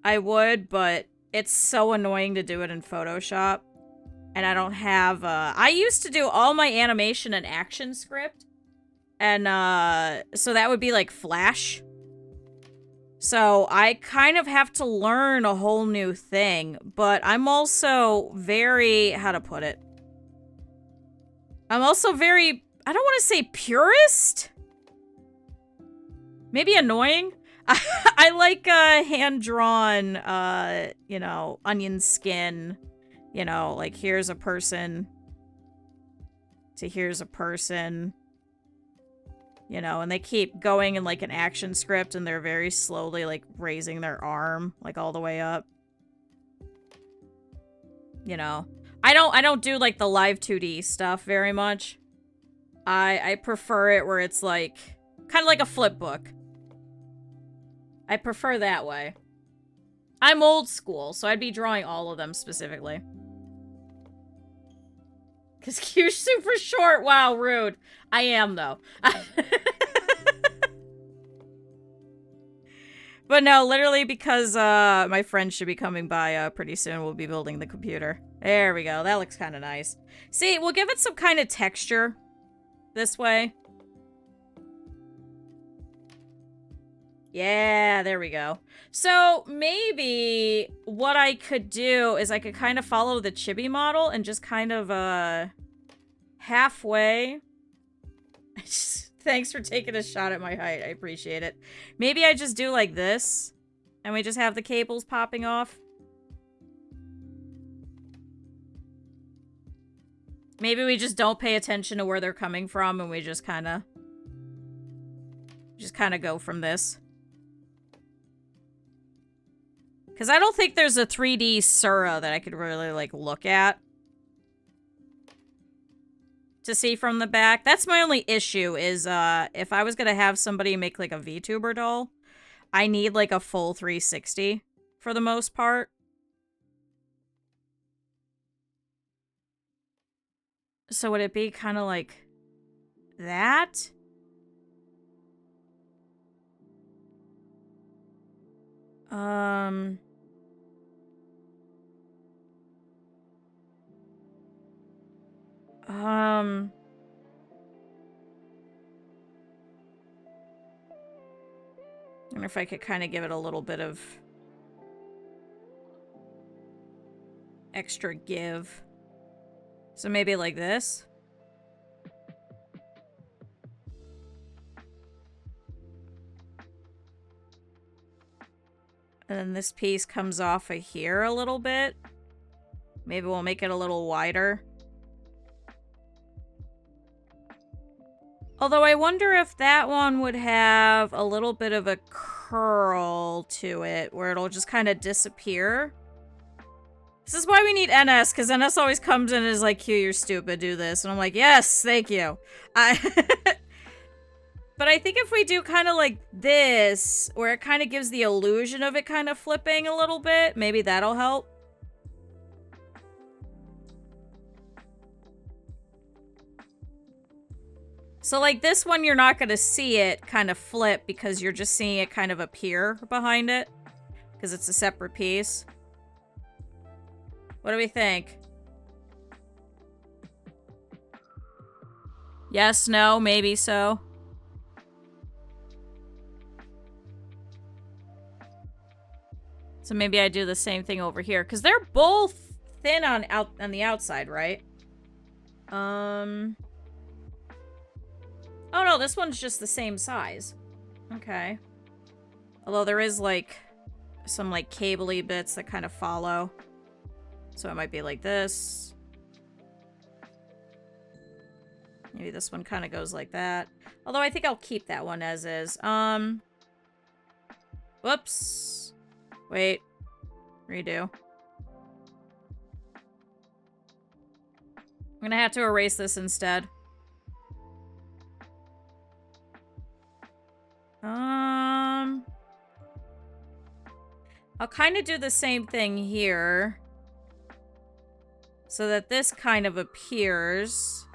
I would, but it's so annoying to do it in Photoshop. And I don't have, I used to do all my animation in ActionScript. And, so that would be like Flash. So I kind of have to learn a whole new thing, but I'm also very, how to put it? I'm also very, I don't want to say purist? Maybe annoying? I like, hand-drawn, you know, onion skin. You know, like, here's a person. To here's a person. You know, and they keep going in, like, an action script, and they're very slowly, like, raising their arm, like, all the way up. You know. I don't do, like, the live 2D stuff very much. I prefer it where it's, like, kind of like a flip book. I prefer that way. I'm old school, so I'd be drawing all of them specifically. Because Q's super short. Wow, rude. I am, though. But no, literally because my friend should be coming by pretty soon. We'll be building the computer. There we go. That looks kind of nice. See, we'll give it some kind of texture this way. Yeah, there we go. So maybe what I could do is I could kind of follow the chibi model and just kind of, halfway. Thanks for taking a shot at my height. I appreciate it. Maybe I just do like this, and we just have the cables popping off. Maybe we just don't pay attention to where they're coming from, and we just kind of go from this. Because I don't think there's a 3D Sura that I could really, like, look at to see from the back. That's my only issue is, if I was gonna have somebody make, like, a VTuber doll, I need, like, a full 360 for the most part. So would it be kind of like that? I wonder if I could kind of give it a little bit of extra give. So maybe like this. And then this piece comes off of here a little bit. Maybe we'll make it a little wider. Although I wonder if that one would have a little bit of a curl to it, where it'll just kind of disappear. This is why we need NS, because NS always comes in and is like, Q, you're stupid, do this. And I'm like, yes, thank you. But I think if we do kind of like this, where it kind of gives the illusion of it kind of flipping a little bit, maybe that'll help. So like this one, you're not going to see it kind of flip because you're just seeing it kind of appear behind it because it's a separate piece. What do we think? Yes, no, maybe so. So maybe I do the same thing over here because they're both thin on the outside, right? Oh no, this one's just the same size. Okay. Although there is like some like cable-y bits that kind of follow. So it might be like this. Maybe this one kind of goes like that. Although I think I'll keep that one as is. Whoops. Wait. Redo. I'm gonna have to erase this instead. I'll kind of do the same thing here. So that this kind of appears.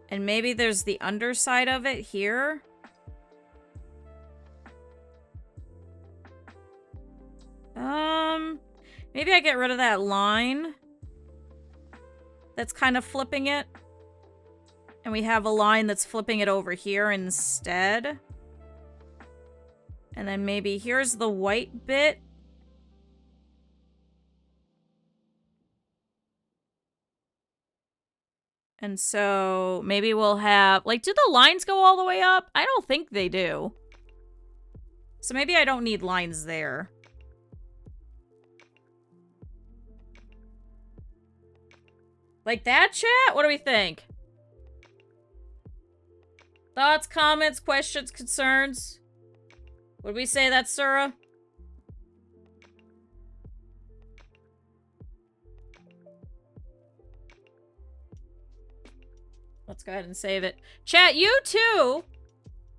And maybe there's the underside of it here. Maybe I get rid of that line. That's kind of flipping it. And we have a line that's flipping it over here instead. And then maybe here's the white bit. And so maybe we'll have... Like, do the lines go all the way up? I don't think they do. So maybe I don't need lines there. Like that, chat? What do we think? Thoughts, comments, questions, concerns? Would we say that, Sura? Let's go ahead and save it. Chat, you too,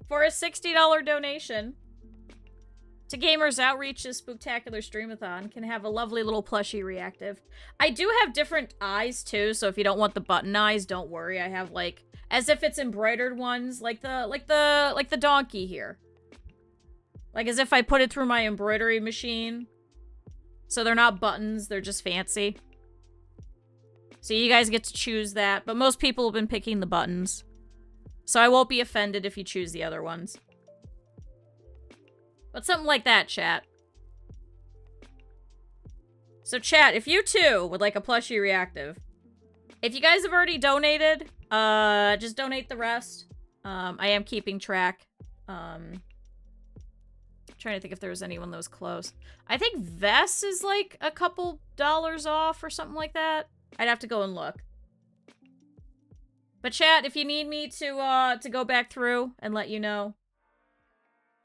for a $60 donation to Gamers Outreach's Spooktacular Streamathon, can have a lovely little plushie reactive. I do have different eyes too, so if you don't want the button eyes, don't worry. I have like, as if it's embroidered ones, like the donkey here. Like as if I put it through my embroidery machine. So they're not buttons, they're just fancy. So you guys get to choose that, but most people have been picking the buttons. So I won't be offended if you choose the other ones. But something like that, chat. So chat, if you too would like a plushie reactive, if you guys have already donated, just donate the rest. I am keeping track. Trying to think if there was anyone that was close. I think Vess is like a couple dollars off or something like that. I'd have to go and look. But chat, if you need me to go back through and let you know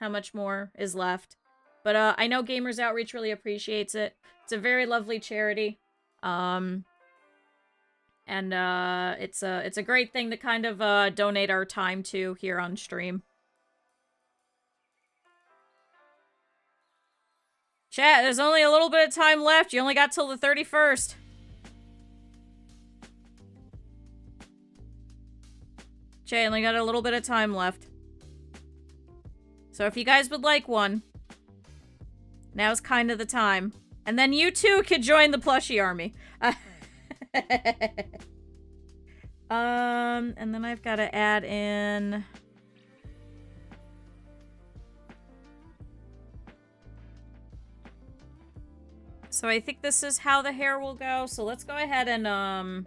how much more is left. But I know Gamers Outreach really appreciates it. It's a very lovely charity. And it's a great thing to kind of donate our time to here on stream. Chat, there's only a little bit of time left. You only got till the 31st. Chat, only got a little bit of time left. So if you guys would like one, now's kind of the time. And then you too could join the plushie army. And then I've got to add in... So I think this is how the hair will go. So let's go ahead and,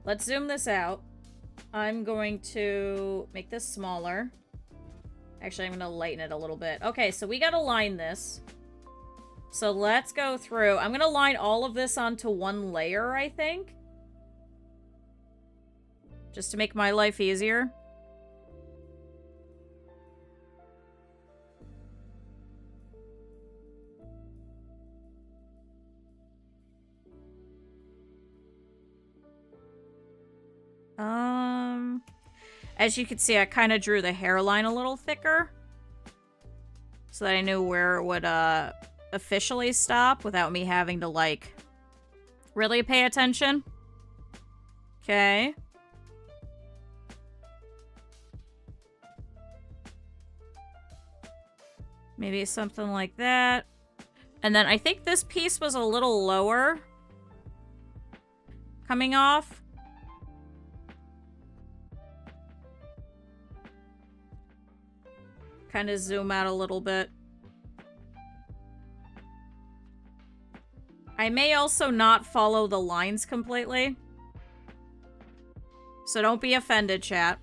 let's zoom this out. I'm going to make this smaller. Actually, I'm going to lighten it a little bit. Okay, so we got to line this. So let's go through. I'm going to line all of this onto one layer, I think. Just to make my life easier. As you can see, I kind of drew the hairline a little thicker. So that I knew where it would, officially stop without me having to, like, really pay attention. Okay. Maybe something like that. And then I think this piece was a little lower coming off. Kind of zoom out a little bit. I may also not follow the lines completely. So don't be offended, chat.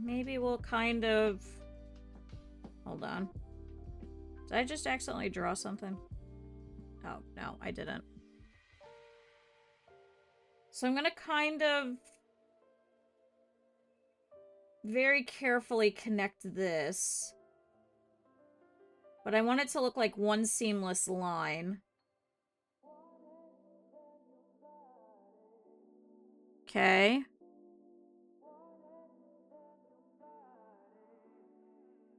Maybe we'll kind of... Hold on. Did I just accidentally draw something? Oh, no, I didn't. So I'm gonna kind of very carefully connect this. But I want it to look like one seamless line. Okay.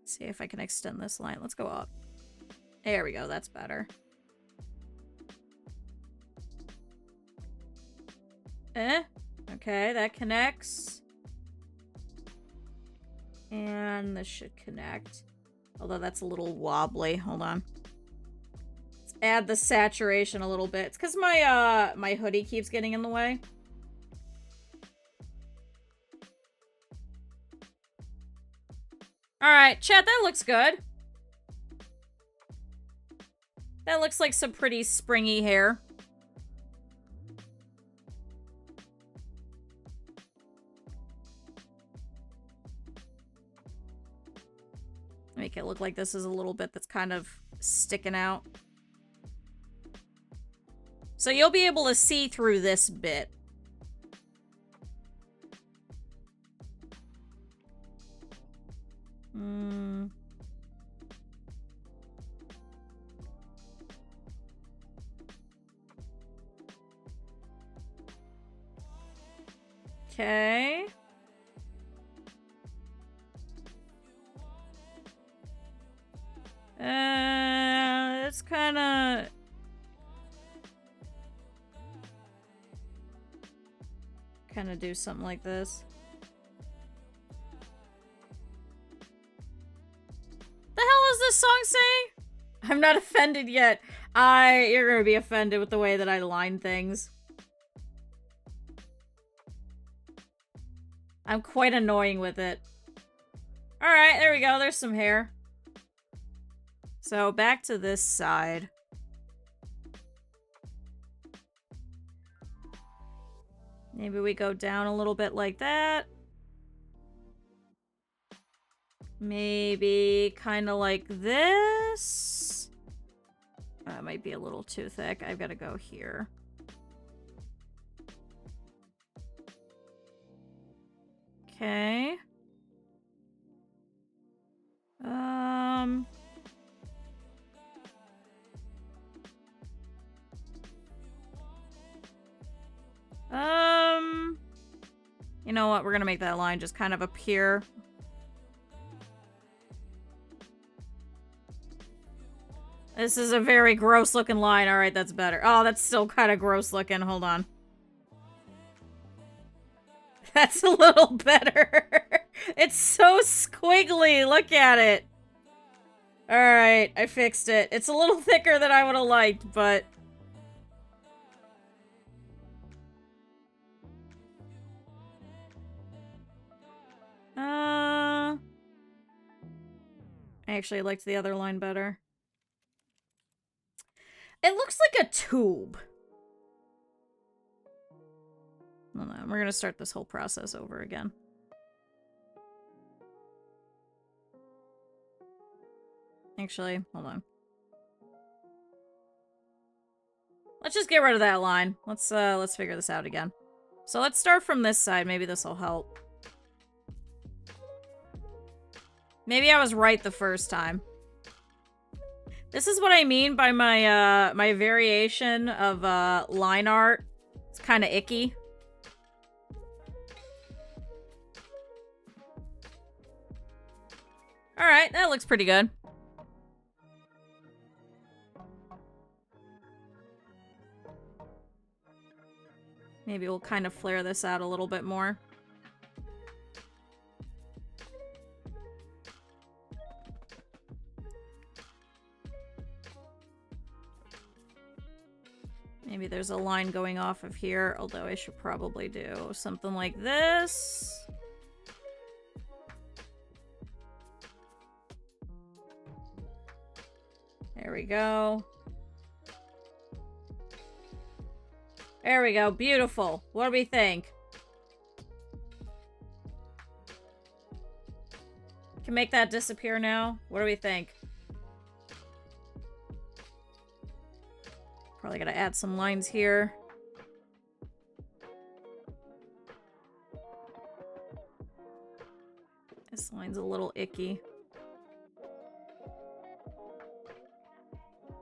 Let's see if I can extend this line. Let's go up. There we go, that's better. Okay, that connects. And this should connect. Although that's a little wobbly. Hold on. Let's add the saturation a little bit. It's because my, my hoodie keeps getting in the way. Alright, chat, that looks good. That looks like some pretty springy hair. Make it look like this is a little bit that's kind of sticking out. So you'll be able to see through this bit. Okay. It's kind of do something like this. The hell is this song saying? I'm not offended yet. You're gonna be offended with the way that I line things. I'm quite annoying with it. Alright, there we go. There's some hair. So, back to this side. Maybe we go down a little bit like that. Maybe kind of like this. That might be a little too thick. I've got to go here. Okay. You know what? We're gonna make that line just kind of appear. This is a very gross looking line. Alright, that's better. Oh, that's still kind of gross looking. Hold on. That's a little better. It's so squiggly. Look at it. Alright, I fixed it. It's a little thicker than I would have liked, but... I actually liked the other line better. It looks like a tube. Hold on, we're gonna start this whole process over again. Actually, hold on. Let's just get rid of that line. Let's figure this out again. So let's start from this side. Maybe this will help. Maybe I was right the first time. This is what I mean by my my variation of line art. It's kind of icky. All right, that looks pretty good. Maybe we'll kind of flare this out a little bit more. Maybe there's a line going off of here, although I should probably do something like this. There we go. There we go. Beautiful. What do we think? Can make that disappear now? What do we think? Probably gotta add some lines here. This line's a little icky.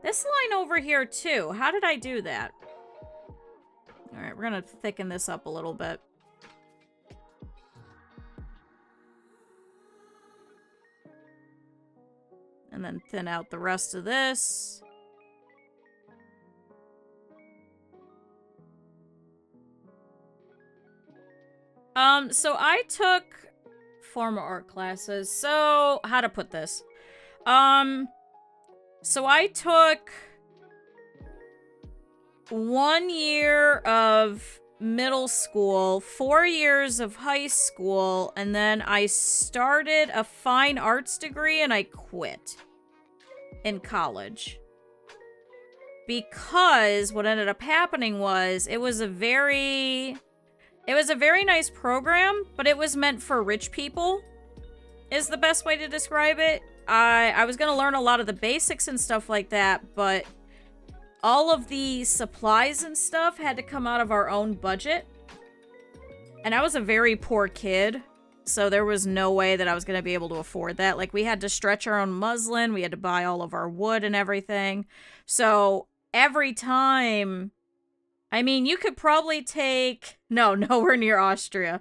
This line over here too. How did I do that? Alright, we're gonna thicken this up a little bit. And then thin out the rest of this. So I took formal art classes. So, how to put this? So I took 1 year of middle school, 4 years of high school, and then I started a fine arts degree and I quit in college. Because what ended up happening was it was a very nice program, but it was meant for rich people, is the best way to describe it. I was going to learn a lot of the basics and stuff like that, but all of the supplies and stuff had to come out of our own budget. And I was a very poor kid, so there was no way that I was going to be able to afford that. Like, we had to stretch our own muslin, we had to buy all of our wood and everything. So, every time... I mean, you could probably take... No, nowhere near Austria.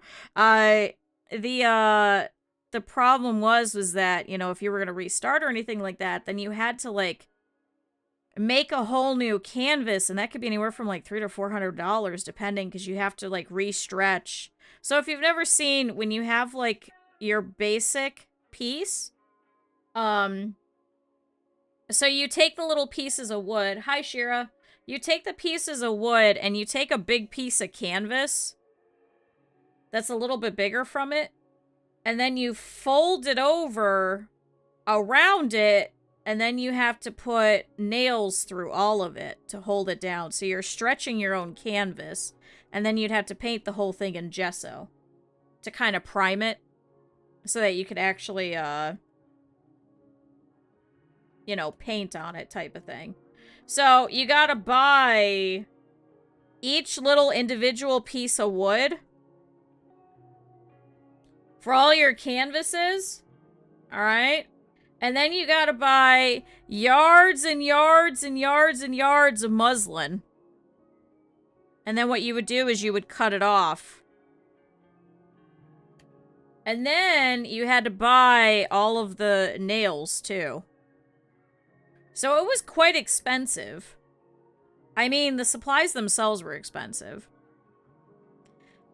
The problem was that, you know, if you were going to restart or anything like that, then you had to, like, make a whole new canvas, and that could be anywhere from, like, $300 to $400, depending, because you have to, like, re-stretch. So if you've never seen, when you have, like, your basic piece, So you take the little pieces of wood. Hi, Shira. You take the pieces of wood and you take a big piece of canvas that's a little bit bigger from it, and then you fold it over around it, and then you have to put nails through all of it to hold it down. So you're stretching your own canvas, and then you'd have to paint the whole thing in gesso to kind of prime it so that you could actually, you know, paint on it type of thing. So you gotta buy each little individual piece of wood for all your canvases, all right? And then you gotta buy yards and yards and yards and yards of muslin. And then what you would do is you would cut it off. And then you had to buy all of the nails, too. So it was quite expensive. I mean, the supplies themselves were expensive.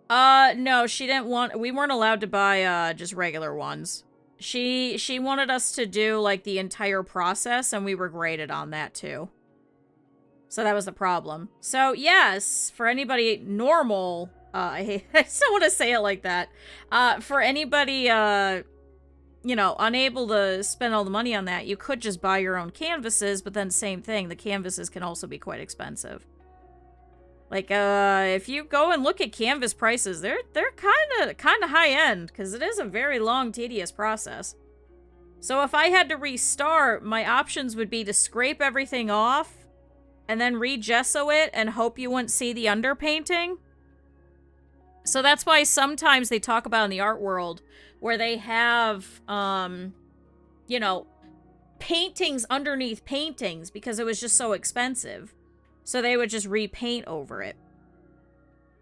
No, she didn't want... We weren't allowed to buy, just regular ones. She wanted us to do, like, the entire process, and we were graded on that, too. So that was the problem. So, yes, for anybody normal... I still want to say it like that. For anybody, you know, unable to spend all the money on that, you could just buy your own canvases, but then same thing, the canvases can also be quite expensive. Like, if you go and look at canvas prices, they're kind of high-end, because it is a very long, tedious process. So if I had to restart, my options would be to scrape everything off, and then re-gesso it, and hope you wouldn't see the underpainting. So that's why sometimes they talk about in the art world, where they have, you know, paintings underneath paintings, because it was just so expensive. So they would just repaint over it.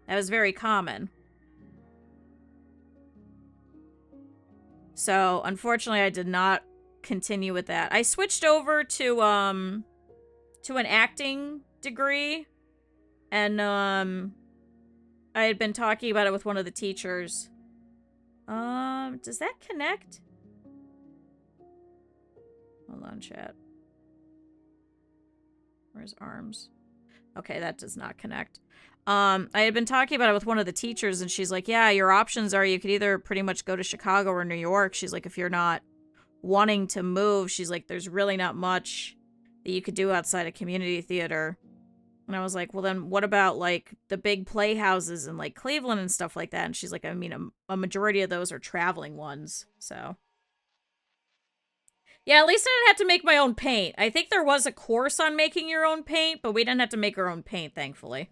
That was very common. So, unfortunately, I did not continue with that. I switched over to an acting degree. And, I had been talking about it with one of the teachers. Does that connect? Hold on, chat. Where's arms? Okay, that does not connect. I had been talking about it with one of the teachers, and she's like, yeah, your options are you could either pretty much go to Chicago or New York. She's like, if you're not wanting to move, she's like, there's really not much that you could do outside of community theater. And I was like, well, then what about, like, the big playhouses in, like, Cleveland and stuff like that? And she's like, I mean, a majority of those are traveling ones, so... Yeah, at least I didn't have to make my own paint. I think there was a course on making your own paint, but we didn't have to make our own paint, thankfully.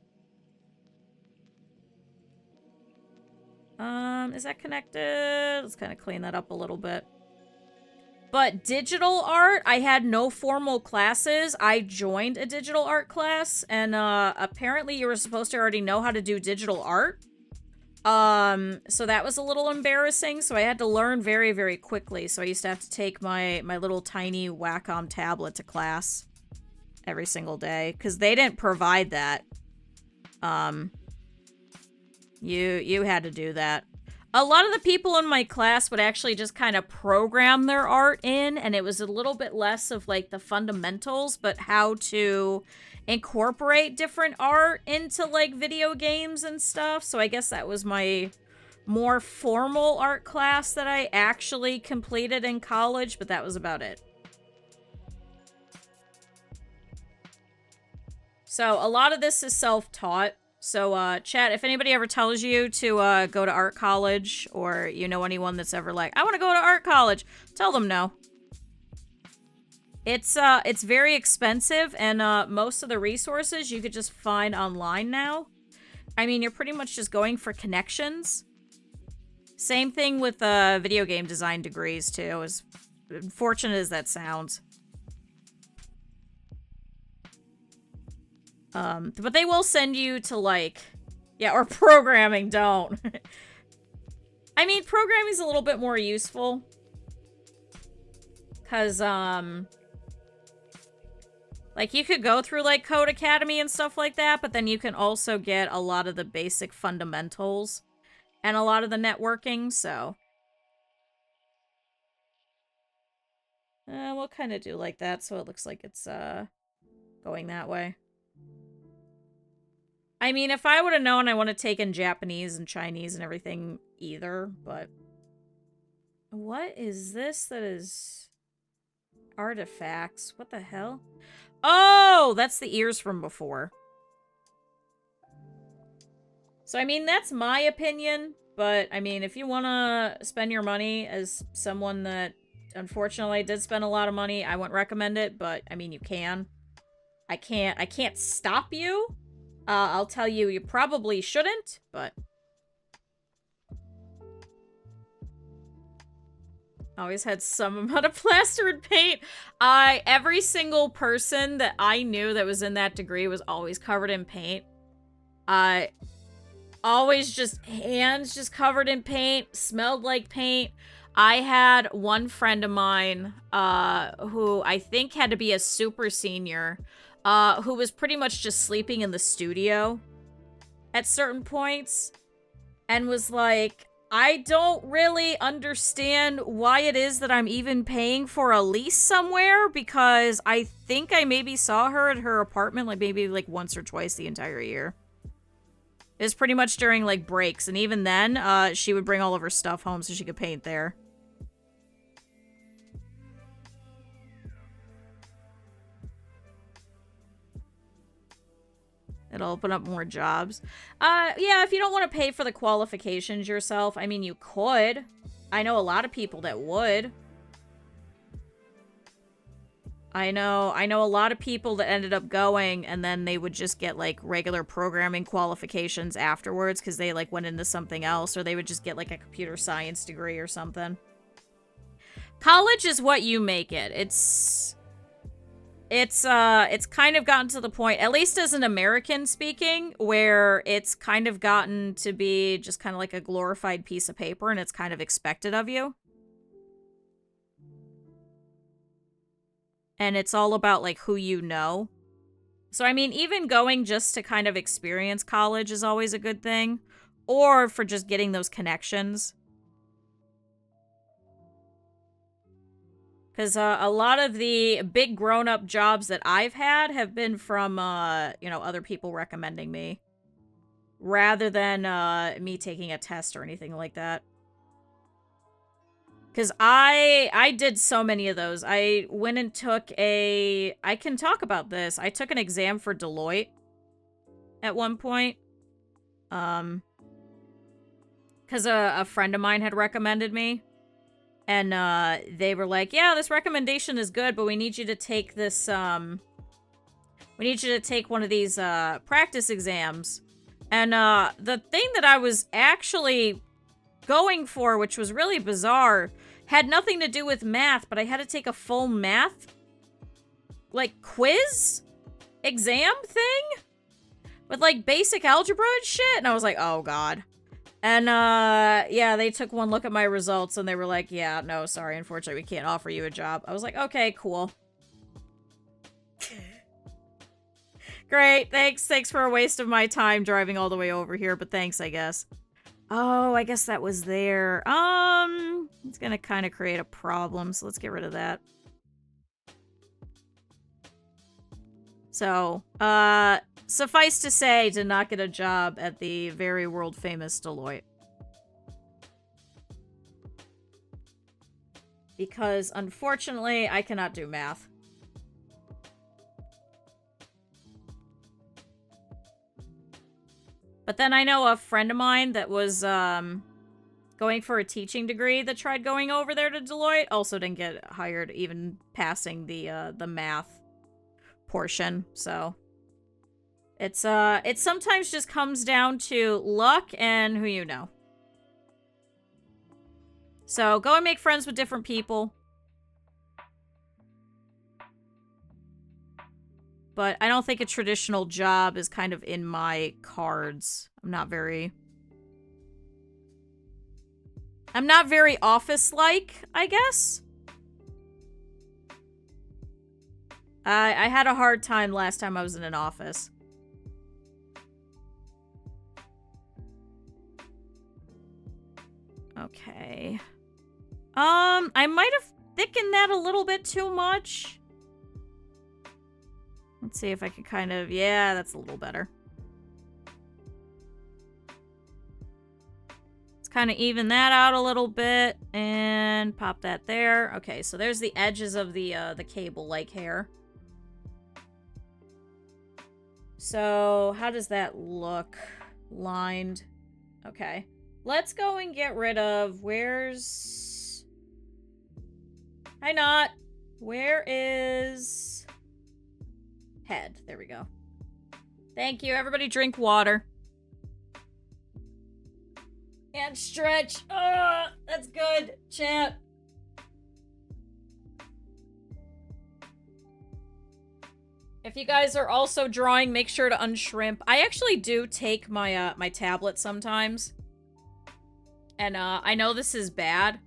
Is that connected? Let's kind of clean that up a little bit. But digital art, I had no formal classes. I joined a digital art class, and apparently you were supposed to already know how to do digital art. So that was a little embarrassing, so I had to learn very, very quickly. So I used to have to take my little tiny Wacom tablet to class every single day, because they didn't provide that. You had to do that. A lot of the people in my class would actually just kind of program their art in, and it was a little bit less of, like, the fundamentals, but how to incorporate different art into, like, video games and stuff. So I guess that was my more formal art class that I actually completed in college, but that was about it. So a lot of this is self-taught. So, chat, if anybody ever tells you to, go to art college, or you know anyone that's ever like, I want to go to art college, tell them no. It's very expensive, and, most of the resources you could just find online now. I mean, you're pretty much just going for connections. Same thing with, video game design degrees, too, as unfortunate as that sounds. But they will send you to, like... Yeah, or programming, don't. I mean, programming's a little bit more useful. Because, like, you could go through, like, Code Academy and stuff like that, but then you can also get a lot of the basic fundamentals and a lot of the networking, so... We'll kind of do like that so it looks like it's, going that way. I mean, if I would have known I want to take in Japanese and Chinese and everything either, but... What is this that is... Artifacts? What the hell? Oh! That's the ears from before. So, I mean, that's my opinion, but, I mean, if you want to spend your money as someone that, unfortunately, did spend a lot of money, I wouldn't recommend it, but, I mean, you can. I can't stop you. I'll tell you, you probably shouldn't, but... Always had some amount of plaster and paint. Every single person that I knew that was in that degree was always covered in paint. Always just hands just covered in paint, smelled like paint. I had one friend of mine, who I think had to be a super senior, who was pretty much just sleeping in the studio at certain points, and was like, I don't really understand why it is that I'm even paying for a lease somewhere, because I think I maybe saw her at her apartment, like, maybe, like, once or twice the entire year. It was pretty much during, like, breaks, and even then, she would bring all of her stuff home so she could paint there. It'll open up more jobs. Yeah, if you don't want to pay for the qualifications yourself, I mean, you could. I know a lot of people that would. I know a lot of people that ended up going, and then they would just get, like, regular programming qualifications afterwards, because they, like, went into something else, or they would just get, like, a computer science degree or something. College is what you make it. It's kind of gotten to the point, at least as an American speaking, where it's kind of gotten to be just kind of like a glorified piece of paper, and it's kind of expected of you. And it's all about, like, who you know. So, I mean, even going just to kind of experience college is always a good thing. Or for just getting those connections. Because a lot of the big grown-up jobs that I've had have been from, you know, other people recommending me. Rather than me taking a test or anything like that. Because I did so many of those. I went and took a... I can talk about this. I took an exam for Deloitte at one point. Because a friend of mine had recommended me. And they were like, yeah, this recommendation is good, but we need you to take this... we need you to take one of these practice exams. And the thing that I was actually going for, which was really bizarre, had nothing to do with math, but I had to take a full math, like, quiz exam thing with, like, basic algebra and shit, and I was like, oh god. And yeah, they took one look at my results and they were like, yeah, no, sorry, unfortunately we can't offer you a job. I was like, okay, cool. Great, thanks for a waste of my time driving all the way over here, but thanks, I guess. Oh, I guess that was there. It's gonna kind of create a problem, so let's get rid of that. So, suffice to say, did not get a job at the very world-famous Deloitte. Because, unfortunately, I cannot do math. But then I know a friend of mine that was, going for a teaching degree that tried going over there to Deloitte. Also didn't get hired, even passing the math portion. So, it's, it sometimes just comes down to luck and who you know. So, go and make friends with different people. But I don't think a traditional job is kind of in my cards. I'm not very office-like, I guess. I had a hard time last time I was in an office. Okay. I might have thicken that a little bit too much? Let's see if I can kind of... Yeah, that's a little better. Let's kind of even that out a little bit and pop that there. Okay, so there's the edges of the cable-like hair. So, how does that look? Lined. Okay. Let's go and get rid of... Where's... Hi, Not. Where is... Head. There we go. Thank you. Everybody drink water. And stretch. That's good. Chat. If you guys are also drawing, make sure to unshrimp. I actually do take my my tablet sometimes. And I know this is bad.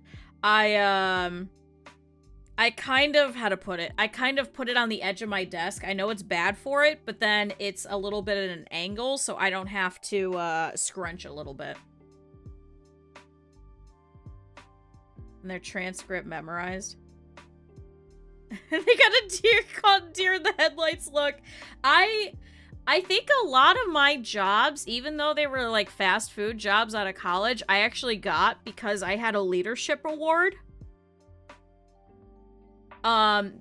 I kind of, how to put it? I kind of put it on the edge of my desk. I know it's bad for it, but then it's a little bit at an angle, so I don't have to scrunch a little bit. And their transcript memorized. They got a deer called Deer in the Headlights look. I think a lot of my jobs, even though they were like fast food jobs out of college, I actually got because I had a leadership award.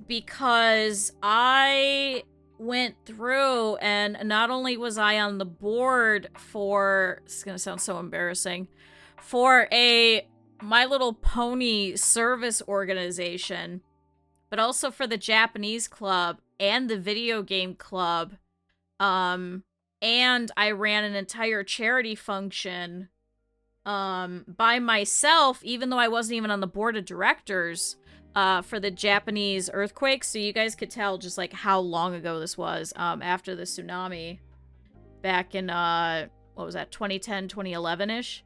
Because I went through and not only was I on the board for, it's gonna sound so embarrassing, for a My Little Pony service organization, but also for the Japanese club and the video game club. And I ran an entire charity function, by myself, even though I wasn't even on the board of directors, for the Japanese earthquake. So you guys could tell just like how long ago this was, after the tsunami back in, what was that, 2010, 2011-ish?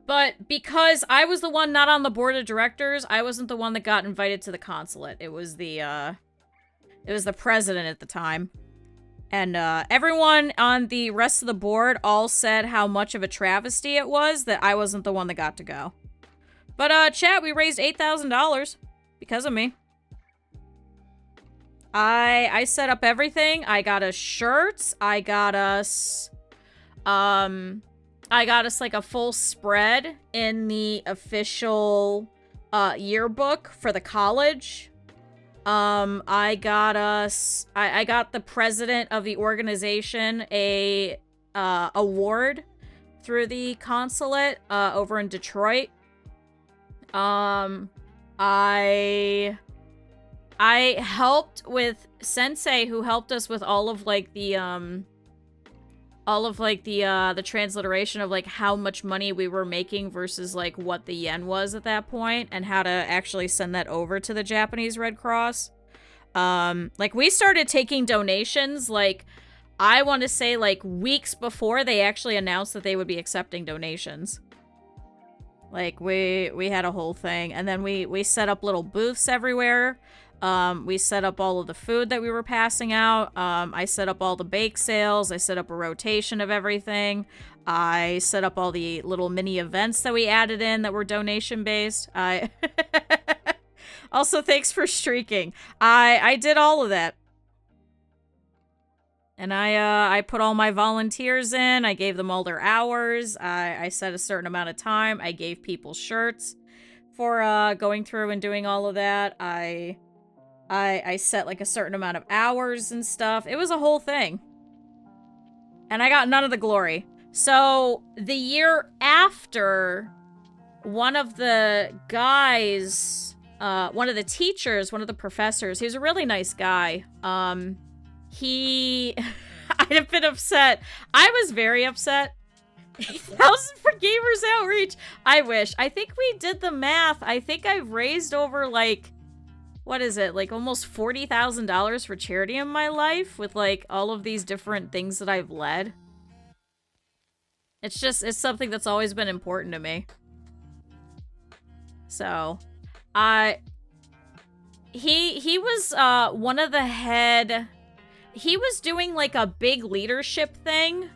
But because I was the one not on the board of directors, I wasn't the one that got invited to the consulate. It was the president at the time. And, everyone on the rest of the board all said how much of a travesty it was that I wasn't the one that got to go. But, chat, we raised $8,000 because of me. I set up everything. I got us shirts. I got us like a full spread in the official, yearbook for the college. I got the president of the organization a, award through the consulate, over in Detroit. I helped with Sensei, who helped us with all of like the transliteration of like how much money we were making versus like what the yen was at that point and how to actually send that over to the Japanese Red Cross. Like we started taking donations, like I want to say like weeks before they actually announced that they would be accepting donations. Like, we had a whole thing. And then we set up little booths everywhere. We set up all of the food that we were passing out. I set up all the bake sales. I set up a rotation of everything. I set up all the little mini events that we added in that were donation-based. Also, thanks for streaking. I did all of that. And I put all my volunteers in. I gave them all their hours. I set a certain amount of time. I gave people shirts for going through and doing all of that. I set like a certain amount of hours and stuff. It was a whole thing. And I got none of the glory. So the year after, one of the guys, one of the teachers, one of the professors, he was a really nice guy. I'd have been upset. I was very upset. 8,000 for Gamers Outreach. I wish. I think we did the math. I think I've raised over like, what is it? Like almost $40,000 for charity in my life with like all of these different things that I've led. It's something that's always been important to me. So, he was one of the head. He was doing like a big leadership thing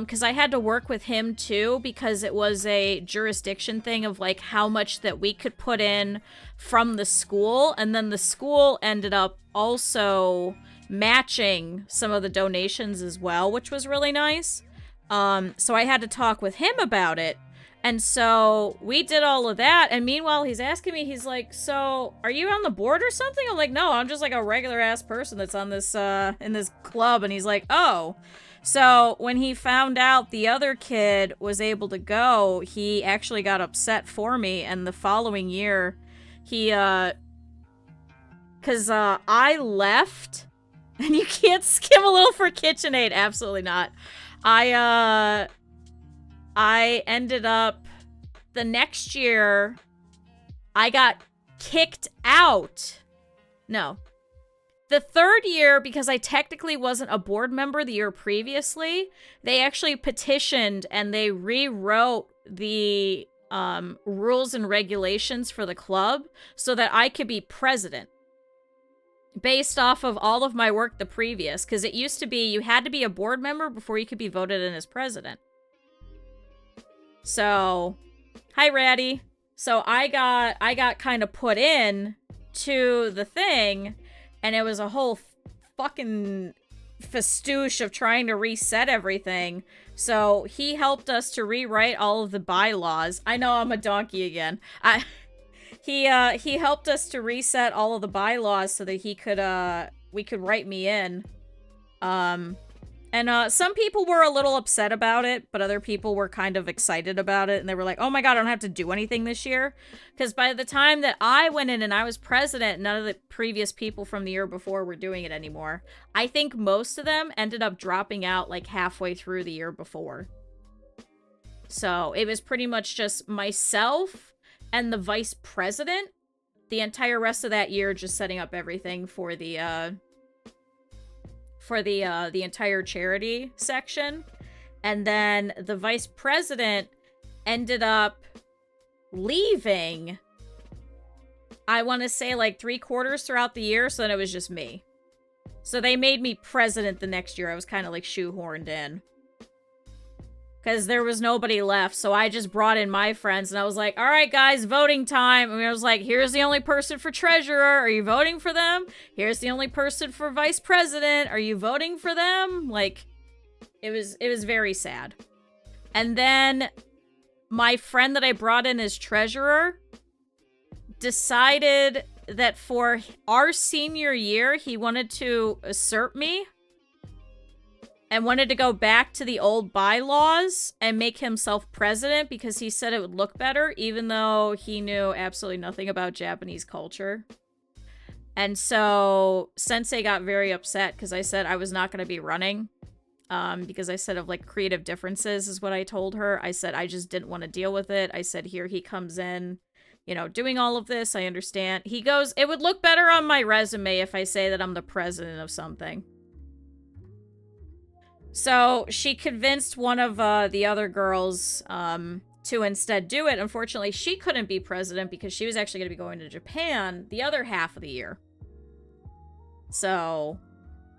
because I had to work with him too, because it was a jurisdiction thing of like how much that we could put in from the school, and then the school ended up also matching some of the donations as well, which was really nice. So I had to talk with him about it. And so we did all of that, and meanwhile he's asking me, he's like, so are you on the board or something? I'm like, no, I'm just like a regular ass person that's on this in this club. And he's like, oh. So when he found out the other kid was able to go, he actually got upset for me, and the following year he cuz I left, and you can't skim a little for KitchenAid, absolutely not. I ended up, the next year, I got kicked out. No. The third year, because I technically wasn't a board member the year previously, they actually petitioned and they rewrote the rules and regulations for the club so that I could be president. Based off of all of my work the previous, because it used to be you had to be a board member before you could be voted in as president. So, hi Ratty. So I got kind of put in to the thing, and it was a whole fucking fastoosh of trying to reset everything. So he helped us to rewrite all of the bylaws. I know I'm a donkey again. He helped us to reset all of the bylaws so that he could we could write me in. And some people were a little upset about it, but other people were kind of excited about it, and they were like, oh my god, I don't have to do anything this year. Because by the time that I went in and I was president, none of the previous people from the year before were doing it anymore. I think most of them ended up dropping out like halfway through the year before. So it was pretty much just myself and the vice president the entire rest of that year, just setting up everything for the entire charity section. And then the vice president ended up leaving, I want to say like 3/4 throughout the year, so then it was just me. So they made me president the next year. I was kind of like shoehorned in. Because there was nobody left, so I just brought in my friends, and I was like, alright guys, voting time. I mean, I was like, here's the only person for treasurer. Are you voting for them? Here's the only person for vice president. Are you voting for them? Like, it was very sad. And then my friend that I brought in as treasurer decided that for our senior year, he wanted to usurp me and wanted to go back to the old bylaws and make himself president because he said it would look better, even though he knew absolutely nothing about Japanese culture. And so Sensei got very upset because I said I was not going to be running, because I said of like creative differences is what I told her. I said I just didn't want to deal with it. I said, here he comes in, you know, doing all of this. I understand. He goes, it would look better on my resume if I say that I'm the president of something. So she convinced one of the other girls to instead do it. Unfortunately, she couldn't be president because she was actually going to be going to Japan the other half of the year. So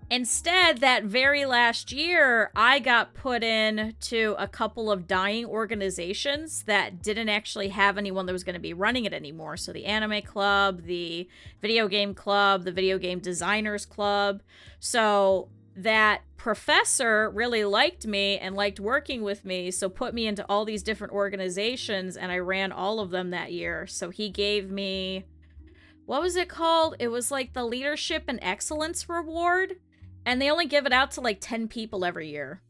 instead, that very last year, I got put in to a couple of dying organizations that didn't actually have anyone that was going to be running it anymore. So the Anime Club, the Video Game Club, the Video Game Designers Club. So that professor really liked me and liked working with me, so put me into all these different organizations, and I ran all of them that year. So he gave me, what was it called? It was like the Leadership and Excellence Reward, and they only give it out to like 10 people every year.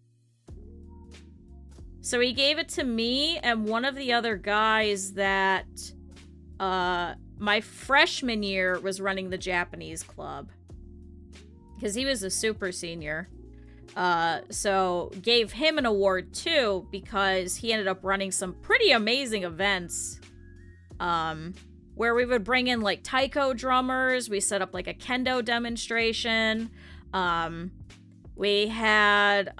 So he gave it to me and one of the other guys that my freshman year was running the Japanese club. Because he was a super senior. So gave him an award too, because he ended up running some pretty amazing events. Where we would bring in like taiko drummers. We set up like a kendo demonstration. We had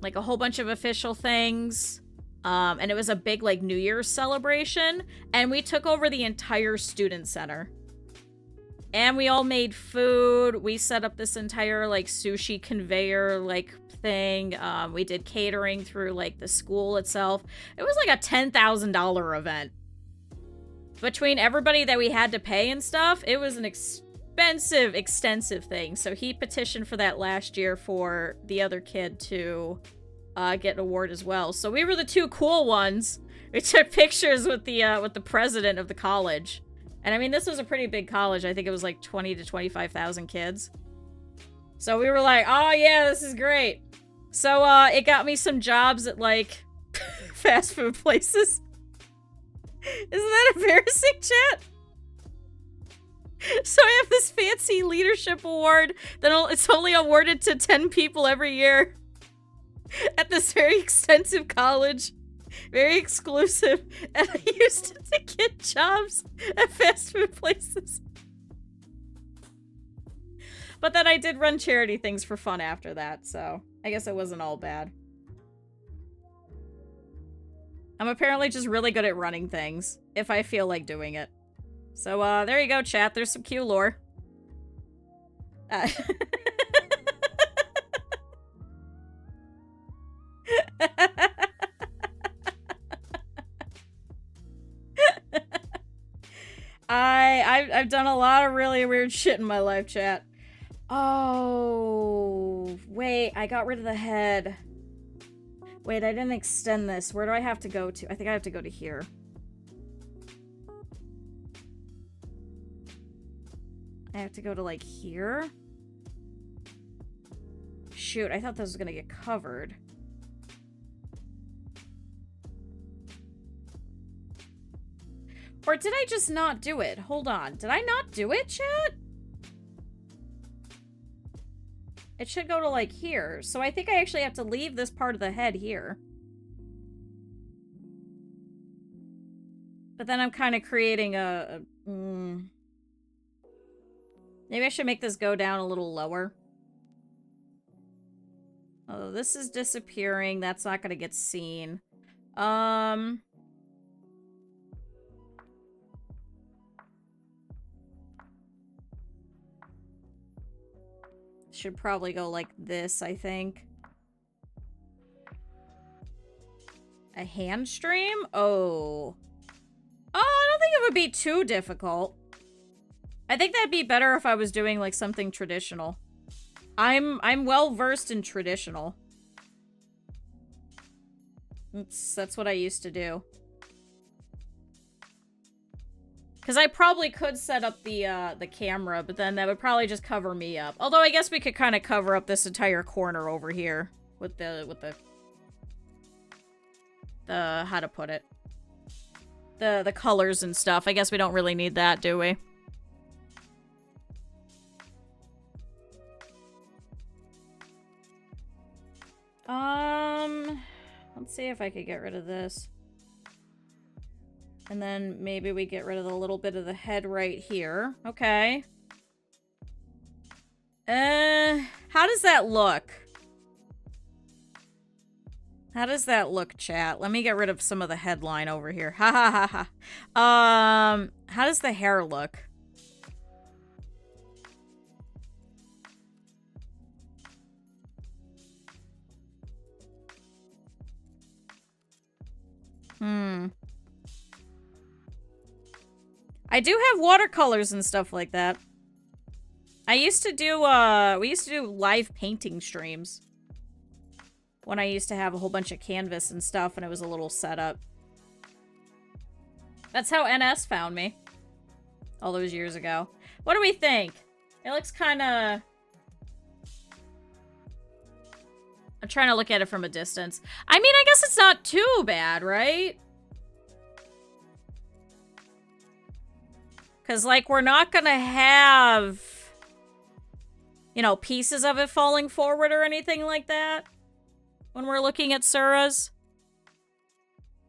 like a whole bunch of official things. And it was a big like New Year's celebration. And we took over the entire student center. And we all made food. We set up this entire, like, sushi conveyor, like, everything. We did catering through, like, the school itself. It was like a $10,000 event. Between everybody that we had to pay and stuff, it was an expensive, extensive thing. So he petitioned for that last year for the other kid to get an award as well. So we were the two cool ones. We took pictures with the president of the college. And I mean, this was a pretty big college. I think it was like 20 to 25,000 kids. So we were like, oh yeah, this is great. So it got me some jobs at like fast food places. Isn't that embarrassing, chat? So I have this fancy leadership award that it's only awarded to 10 people every year at this very extensive college. Very exclusive. And I used it to get jobs at fast food places. But then I did run charity things for fun after that, so I guess it wasn't all bad. I'm apparently just really good at running things, if I feel like doing it. So, there you go, chat. There's some Q lore. I've done a lot of really weird shit in my life, chat. Oh, wait, I got rid of the head. Wait, I didn't extend this. Where do I have to go to? I think I have to go to here. I have to go to, like, here? Shoot, I thought this was gonna get covered. Or did I just not do it? Hold on. Did I not do it, chat? It should go to, like, here. So I think I actually have to leave this part of the head here. But then I'm kind of creating maybe I should make this go down a little lower. Oh, this is disappearing. That's not going to get seen. Should probably go like this, I think. A hand stream? Oh. Oh, I don't think it would be too difficult. I think that'd be better if I was doing like something traditional. I'm well versed in traditional. That's what I used to do. Because I probably could set up the camera, but then that would probably just cover me up. Although I guess we could kind of cover up this entire corner over here with the how to put it, the colors and stuff. I guess we don't really need that, do we? Let's see if I could get rid of this. And then maybe we get rid of the little bit of the head right here. Okay. How does that look? How does that look, chat? Let me get rid of some of the headline over here. Ha ha ha ha. How does the hair look? I do have watercolors and stuff like that. I used to do, we used to do live painting streams. When I used to have a whole bunch of canvas and stuff and it was a little setup. That's how NS found me. All those years ago. What do we think? It looks kind of... I'm trying to look at it from a distance. I mean, I guess it's not too bad, right? Because, like, we're not gonna have, you know, pieces of it falling forward or anything like that when we're looking at Sura's.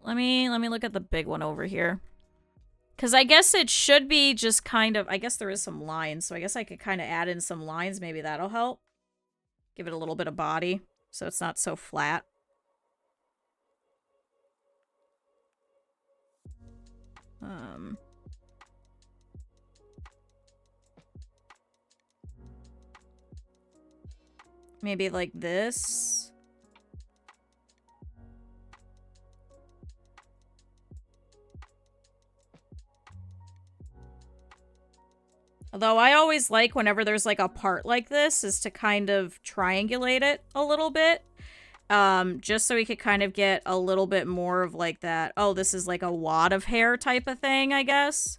Let me look at the big one over here. Because I guess it should be just kind of... I guess there is some lines, so I guess I could kind of add in some lines. Maybe that'll help. Give it a little bit of body, so it's not so flat. Maybe like this. Although I always like whenever there's like a part like this is to kind of triangulate it a little bit. Just so we could kind of get a little bit more of like that, oh, this is like a wad of hair type of thing, I guess.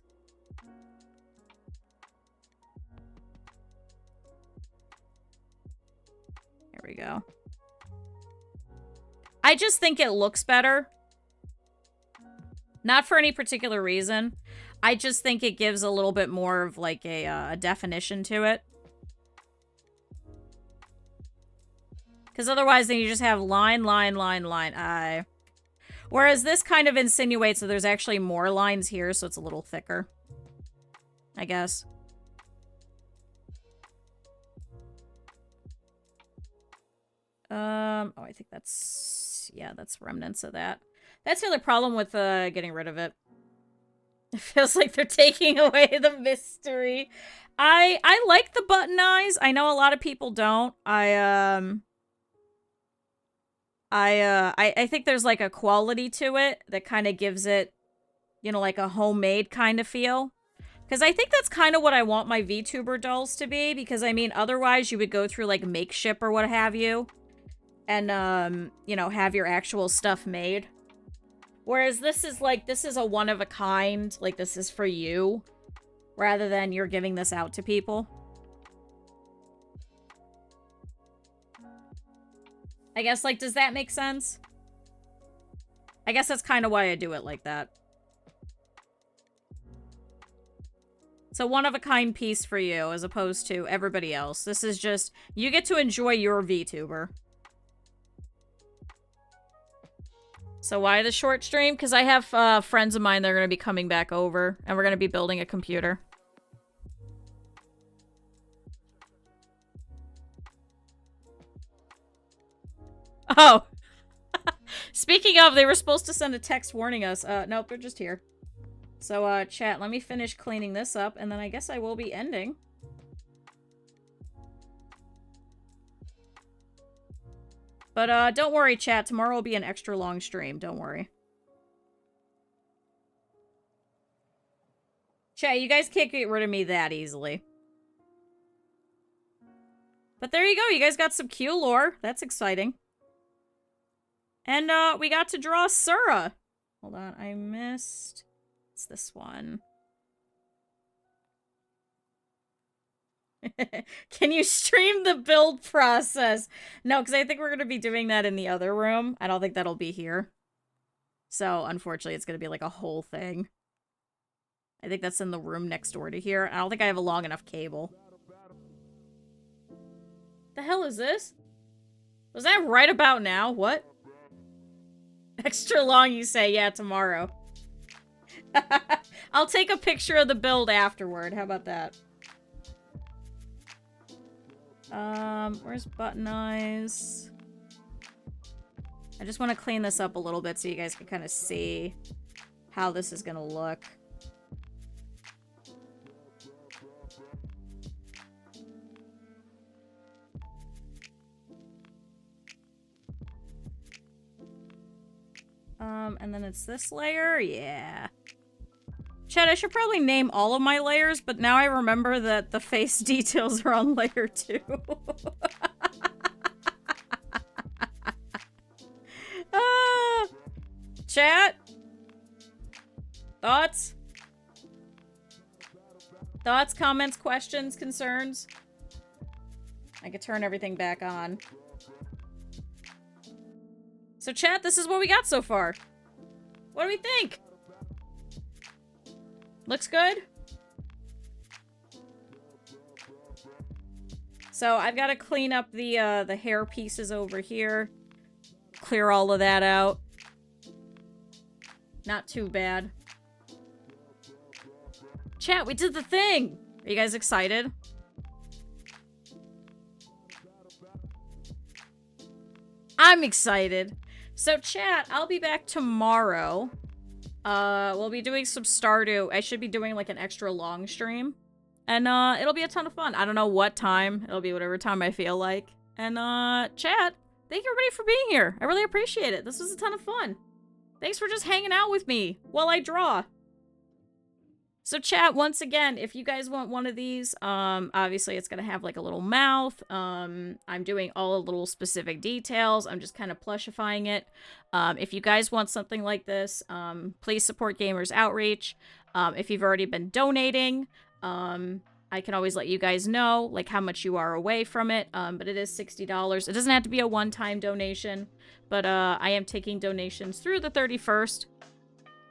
There we go. I just think it looks better. Not for any particular reason. I just think it gives a little bit more of like a definition to it. Because otherwise then you just have line, line, line, line. Whereas this kind of insinuates that there's actually more lines here, so it's a little thicker. I guess. Oh, I think that's... yeah, that's remnants of that. That's the other problem with getting rid of it. It feels like they're taking away the mystery. I like the button eyes. I know a lot of people don't. I think there's like a quality to it that kind of gives it, you know, like a homemade kind of feel. Because I think that's kind of what I want my VTuber dolls to be. Because, I mean, otherwise you would go through like Makeship or what have you. And, you know, have your actual stuff made. Whereas this is like, this is a one of a kind. Like, this is for you. Rather than you're giving this out to people. I guess, like, does that make sense? I guess that's kind of why I do it like that. It's a one-of-a-kind piece for you, as opposed to everybody else. This is just, you get to enjoy your VTuber. So why the short stream? Because I have friends of mine that are going to be coming back over, and we're going to be building a computer. Oh! Speaking of, they were supposed to send a text warning us. Nope, they're just here. So, chat, let me finish cleaning this up, and then I guess I will be ending. But, don't worry, chat. Tomorrow will be an extra long stream. Don't worry. Chat, you guys can't get rid of me that easily. But there you go. You guys got some Q lore. That's exciting. And, we got to draw Sura. Hold on, I missed... it's this one. Can you stream the build process? No, because I think we're going to be doing that in the other room. I don't think that'll be here. So, unfortunately, it's going to be like a whole thing. I think that's in the room next door to here. I don't think I have a long enough cable. The hell is this? Was that right about now? What? Extra long, you say? Yeah, tomorrow. I'll take a picture of the build afterward. How about that? Where's button eyes? I just want to clean this up a little bit so you guys can kind of see how this is gonna look. And then it's this layer? Yeah. Chat, I should probably name all of my layers, but now I remember that the face details are on layer 2. Chat? Thoughts? Thoughts, comments, questions, concerns? I could turn everything back on. So chat, this is what we got so far. What do we think? Looks good? So I've got to clean up the hair pieces over here. Clear all of that out. Not too bad. Chat, we did the thing! Are you guys excited? I'm excited. So chat, I'll be back tomorrow. We'll be doing some Stardew. I should be doing like an extra long stream. And it'll be a ton of fun. I don't know what time. It'll be whatever time I feel like. And chat, thank you everybody for being here. I really appreciate it. This was a ton of fun. Thanks for just hanging out with me while I draw. So chat, once again, if you guys want one of these, obviously it's gonna have like a little mouth. I'm doing all the little specific details. I'm just kind of plushifying it. If you guys want something like this, please support Gamers Outreach. If you've already been donating, I can always let you guys know like how much you are away from it. But it is $60. It doesn't have to be a one-time donation, but I am taking donations through the 31st.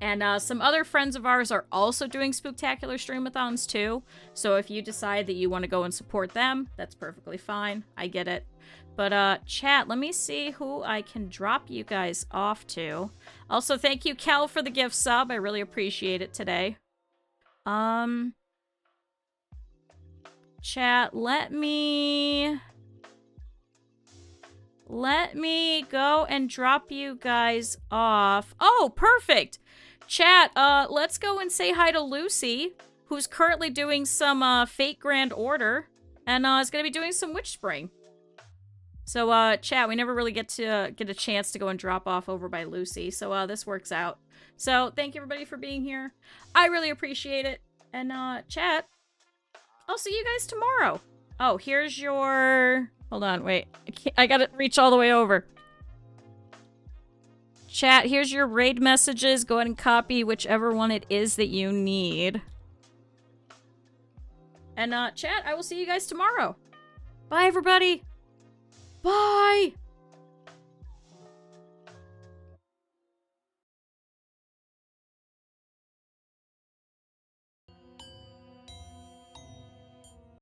And some other friends of ours are also doing Spooktacular Streamathons too. So if you decide that you want to go and support them, that's perfectly fine. I get it. But chat, let me see who I can drop you guys off to. Also, thank you, Kel, for the gift sub. I really appreciate it today. Chat, let me go and drop you guys off. Oh, perfect! Chat, let's go and say hi to Lucy, who's currently doing some Fate Grand Order, and is gonna be doing some Witch Spring. So, chat, we never really get a chance to go and drop off over by Lucy, so this works out. So, thank you everybody for being here. I really appreciate it. And, chat, I'll see you guys tomorrow. Oh, here's your... Hold on, wait. I gotta reach all the way over. Chat, here's your raid messages. Go ahead and copy whichever one it is that you need. And, chat, I will see you guys tomorrow. Bye, everybody. Bye.